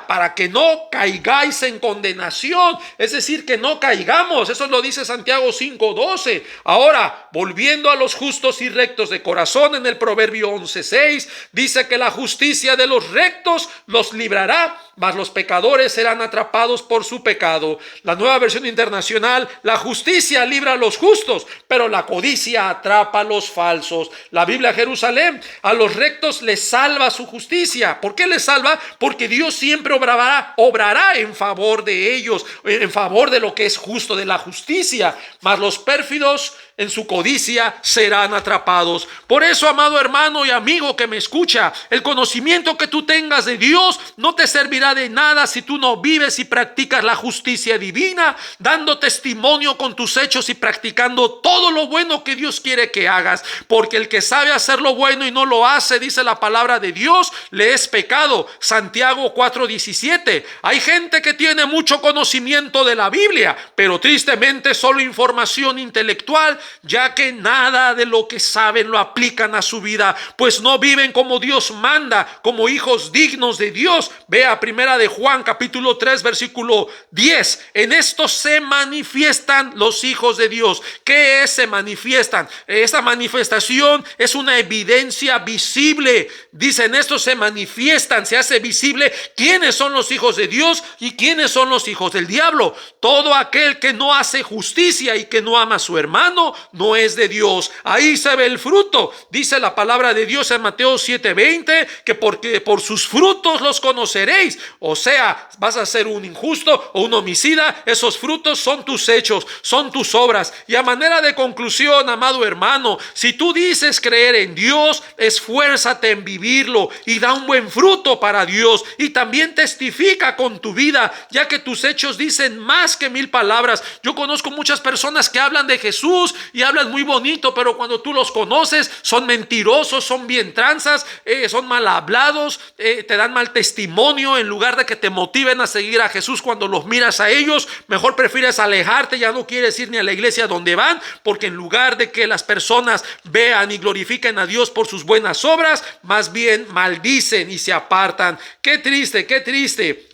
para que no caigáis en condenación, es decir, que no caigamos. Eso lo dice Santiago 5:12. Ahora, volviendo a los justos y rectos de corazón, en el Proverbio 11:6 dice que la justicia de los rectos los librará, mas los pecadores serán atrapados por su pecado. La Nueva Versión Internacional: la justicia libra a los justos, pero la codicia atrapa a los falsos. La Biblia Jerusalén: a los rectos les salva su justicia. ¿Por qué les salva? Porque Dios siempre obrará en favor de ellos, en favor de lo que es justo, de la justicia. Mas los pérfidos en su codicia serán atrapados. Por eso, amado hermano y amigo que me escucha, el conocimiento que tú tengas de Dios no te servirá de nada si tú no vives y practicas la justicia divina, dando testimonio con tus hechos y practicando todo lo bueno que Dios quiere que hagas. Porque el que sabe hacer lo bueno y no lo hace, dice la palabra de Dios, le es pecado. Santiago 4:17. Hay gente que tiene mucho conocimiento de la Biblia, pero tristemente solo información intelectual, ya que nada de lo que saben lo aplican a su vida, pues no viven como Dios manda, como hijos dignos de Dios. Vea primera de Juan capítulo 3 versículo 10. En esto se manifiestan los hijos de Dios. ¿Qué es se manifiestan? Esta manifestación es una evidencia visible. Dice: en esto se manifiestan, se hace visible quiénes son los hijos de Dios y quiénes son los hijos del diablo. Todo aquel que no hace justicia y que no ama a su hermano no es de Dios. Ahí se ve el fruto. Dice la palabra de Dios en Mateo 7:20 que porque por sus frutos los conoceréis. O sea, vas a ser un injusto o un homicida, esos frutos son tus hechos, son tus obras. Y a manera de conclusión, amado hermano, si tú dices creer en Dios, esfuérzate en vivirlo y da un buen fruto para Dios, y también testifica con tu vida, ya que tus hechos dicen más que 1000 palabras. Yo conozco muchas personas que hablan de Jesús y hablan muy bonito, pero cuando tú los conoces son mentirosos, son bien tranzas, son mal hablados, te dan mal testimonio. En lugar de que te motiven a seguir a Jesús, cuando los miras a ellos, mejor prefieres alejarte, ya no quieres ir ni a la iglesia donde van, porque en lugar de que las personas vean y glorifiquen a Dios por sus buenas obras, más bien maldicen y se apartan. Qué triste, qué triste.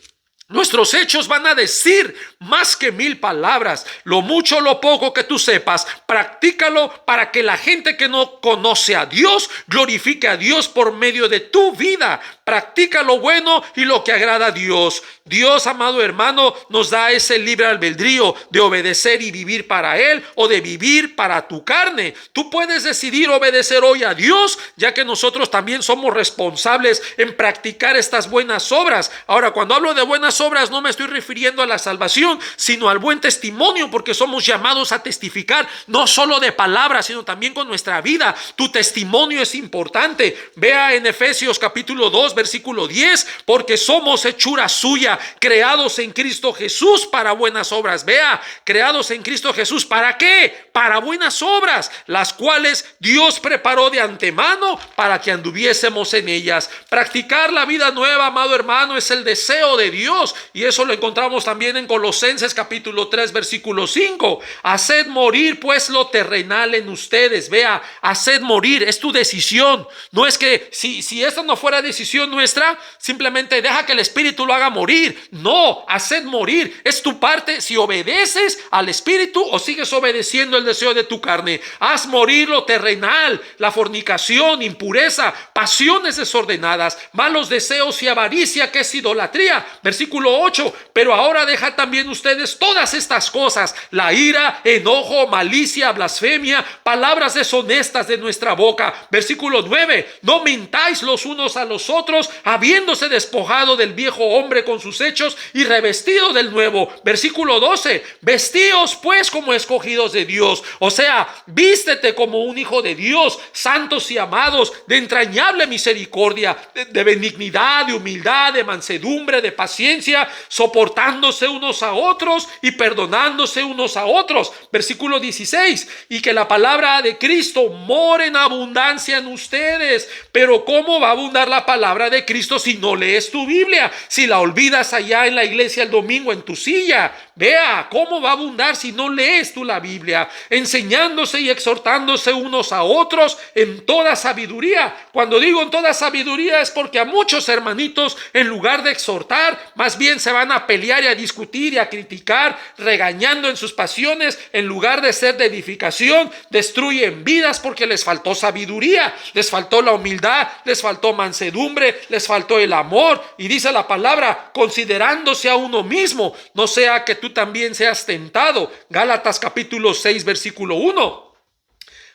Nuestros hechos van a decir más que 1000 palabras. Lo mucho o lo poco que tú sepas, practícalo para que la gente que no conoce a Dios glorifique a Dios por medio de tu vida. Practica lo bueno y lo que agrada a Dios. Dios, amado hermano, nos da ese libre albedrío de obedecer y vivir para Él, o de vivir para tu carne. Tú puedes decidir obedecer hoy a Dios, ya que nosotros también somos responsables en practicar estas buenas obras. Ahora, cuando hablo de buenas obras, no me estoy refiriendo a la salvación, sino al buen testimonio, porque somos llamados a testificar, no solo de palabras, sino también con nuestra vida. Tu testimonio es importante. Vea en Efesios capítulo 2 versículo 10, porque somos hechura suya, creados en Cristo Jesús para buenas obras. Vea, creados en Cristo Jesús, ¿para qué? Para buenas obras, las cuales Dios preparó de antemano para que anduviésemos en ellas. Practicar la vida nueva, amado hermano, es el deseo de Dios, y eso lo encontramos también en Colosenses capítulo 3 versículo 5. Haced morir pues lo terrenal en ustedes. Vea, haced morir, es tu decisión. No es que si esto no fuera decisión nuestra, simplemente deja que el Espíritu lo haga morir. No, haced morir, es tu parte. Si obedeces al Espíritu o sigues obedeciendo el deseo de tu carne, haz morir lo terrenal, la fornicación, impureza, pasiones desordenadas, malos deseos y avaricia, que es idolatría. Versículo 8, pero ahora deja también ustedes todas estas cosas: la ira, enojo, malicia, blasfemia, palabras deshonestas de nuestra boca. Versículo 9, no mintáis los unos a los otros, habiéndose despojado del viejo hombre con sus hechos y revestido del nuevo. Versículo 12, vestíos pues como escogidos de Dios, o sea, vístete como un hijo de Dios, santos y amados, de entrañable misericordia, de benignidad, de humildad, de mansedumbre, de paciencia, soportándose unos a otros y perdonándose unos a otros. Versículo 16, y que la palabra de Cristo more en abundancia en ustedes. Pero ¿cómo va a abundar la palabra de Cristo si no lees tu Biblia? Si la olvidas allá en la iglesia el domingo en tu silla. Vea, ¿cómo va a abundar si no lees tú la Biblia? Enseñándose y exhortándose unos a otros en toda sabiduría. Cuando digo en toda sabiduría es porque a muchos hermanitos, en lugar de exhortar, más bien se van a pelear y a discutir y a criticar, regañando en sus pasiones. En lugar de ser de edificación, destruyen vidas porque les faltó sabiduría, les faltó la humildad, les faltó mansedumbre, les faltó el amor. Y dice la palabra, considerándose a uno mismo, no sea que tú también seas tentado. Gálatas capítulo 6 versículo 1.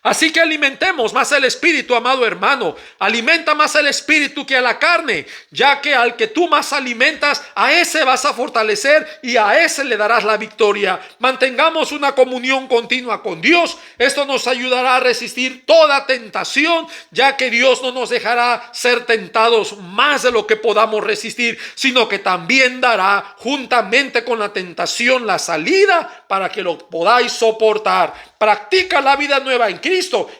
Así que alimentemos más el espíritu, amado hermano. Alimenta más el espíritu que a la carne, ya que al que tú más alimentas, a ese vas a fortalecer y a ese le darás la victoria. Mantengamos una comunión continua con Dios. Esto nos ayudará a resistir toda tentación, ya que Dios no nos dejará ser tentados más de lo que podamos resistir, sino que también dará juntamente con la tentación la salida para que lo podáis soportar. Practica la vida nueva en Cristo.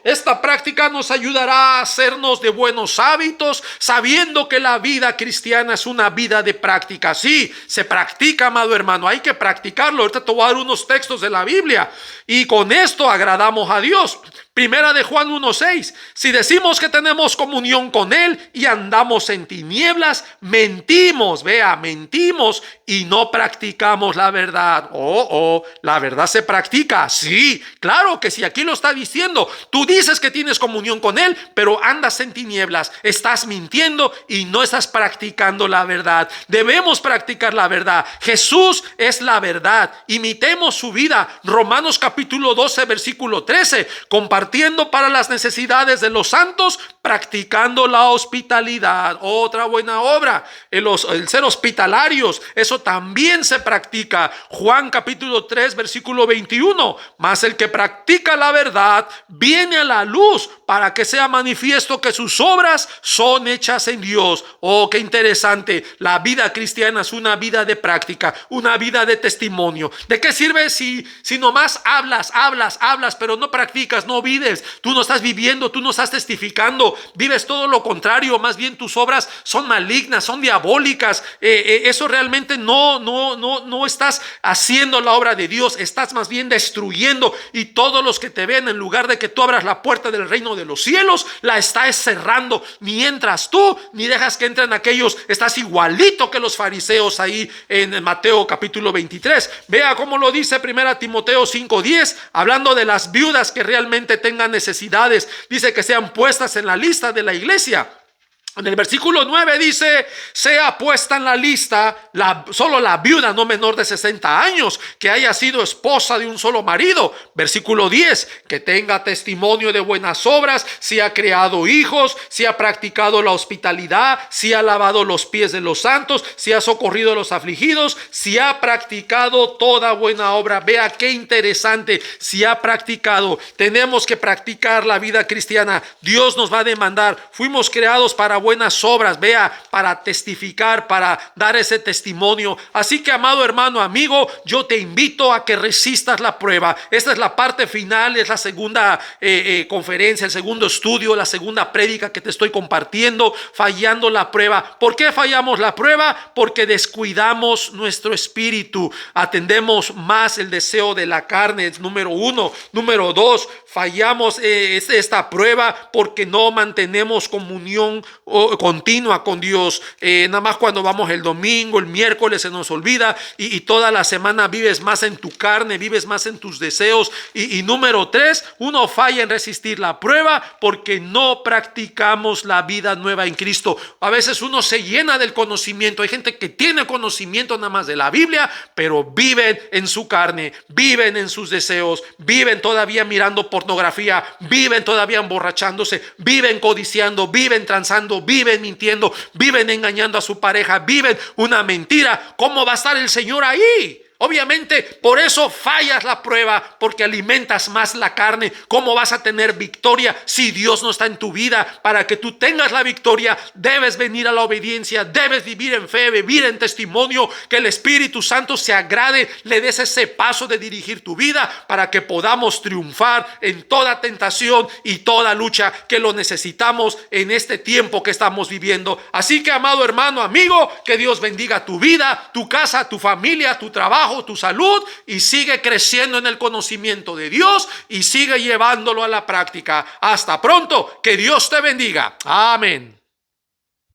Esta práctica nos ayudará a hacernos de buenos hábitos, sabiendo que la vida cristiana es una vida de práctica. Sí, se practica, amado hermano, hay que practicarlo. Ahorita te voy a dar unos textos de la Biblia y con esto agradamos a Dios. Primera de Juan 1:6, si decimos que tenemos comunión con Él y andamos en tinieblas, mentimos, vea, mentimos y no practicamos la verdad. La verdad se practica, sí, claro que sí, aquí lo está diciendo. Tú dices que tienes comunión con Él, pero andas en tinieblas, estás mintiendo y no estás practicando la verdad. Debemos practicar la verdad. Jesús es la verdad, imitemos su vida. Romanos capítulo 12 versículo 13, compartiendo para las necesidades de los santos, practicando la hospitalidad. Otra buena obra, el ser hospitalarios, eso también se practica. Juan capítulo 3 versículo 21, mas el que practica la verdad viene a la luz para que sea manifiesto que sus obras son hechas en Dios. Oh, qué interesante. La vida cristiana es una vida de práctica, una vida de testimonio. ¿De qué sirve si nomás hablas, pero no practicas, no vives? Tú no estás viviendo, tú no estás testificando, vives todo lo contrario. Más bien tus obras son malignas, son diabólicas. Eso realmente no estás haciendo la obra de Dios, estás más bien destruyendo. Y todos los que te ven, en lugar de que tú abras la puerta del reino de los cielos, la estás cerrando. Ni entras tú, ni dejas que entren aquellos. Estás igualito que los fariseos ahí en Mateo capítulo 23. Vea cómo lo dice 1 Timoteo 5:10, hablando de las viudas que realmente tengan necesidades. Dice que sean puestas en la lista de la iglesia. En el versículo 9 dice, sea puesta en la lista solo la viuda no menor de 60 años, que haya sido esposa de un solo marido. Versículo 10, que tenga testimonio de buenas obras, si ha criado hijos, si ha practicado la hospitalidad, si ha lavado los pies de los santos, si ha socorrido a los afligidos, si ha practicado toda buena obra. Vea qué interesante, si ha practicado. Tenemos que practicar la vida cristiana. Dios nos va a demandar. Fuimos creados para buenas obras, vea, para testificar, para dar ese testimonio. Así que, amado hermano, amigo, yo te invito a que resistas la prueba. Esta es la parte final, es la segunda conferencia, el segundo estudio, la segunda prédica que te estoy compartiendo, fallando la prueba. ¿Por qué fallamos la prueba? Porque descuidamos nuestro espíritu, atendemos más el deseo de la carne, número uno. Número dos, fallamos esta prueba porque no mantenemos comunión continua con Dios. Nada más cuando vamos el domingo, el miércoles se nos olvida y toda la semana vives más en tu carne, vives más en tus deseos. Y número tres, uno falla en resistir la prueba porque no practicamos la vida nueva en Cristo. A veces uno se llena del conocimiento. Hay gente que tiene conocimiento nada más de la Biblia, pero viven en su carne, viven en sus deseos, viven todavía mirando pornografía, viven todavía emborrachándose, viven codiciando, viven transando, viven mintiendo, viven engañando a su pareja, viven una mentira. ¿Cómo va a estar el Señor ahí? Obviamente, por eso fallas la prueba, porque alimentas más la carne. ¿Cómo vas a tener victoria si Dios no está en tu vida? Para que tú tengas la victoria, debes venir a la obediencia, debes vivir en fe, vivir en testimonio, que el Espíritu Santo se agrade, le des ese paso de dirigir tu vida para que podamos triunfar en toda tentación y toda lucha, que lo necesitamos en este tiempo que estamos viviendo. Así que, amado hermano, amigo, que Dios bendiga tu vida, tu casa, tu familia, tu trabajo, tu salud, y sigue creciendo en el conocimiento de Dios y sigue llevándolo a la práctica. Hasta pronto, que Dios te bendiga. Amén.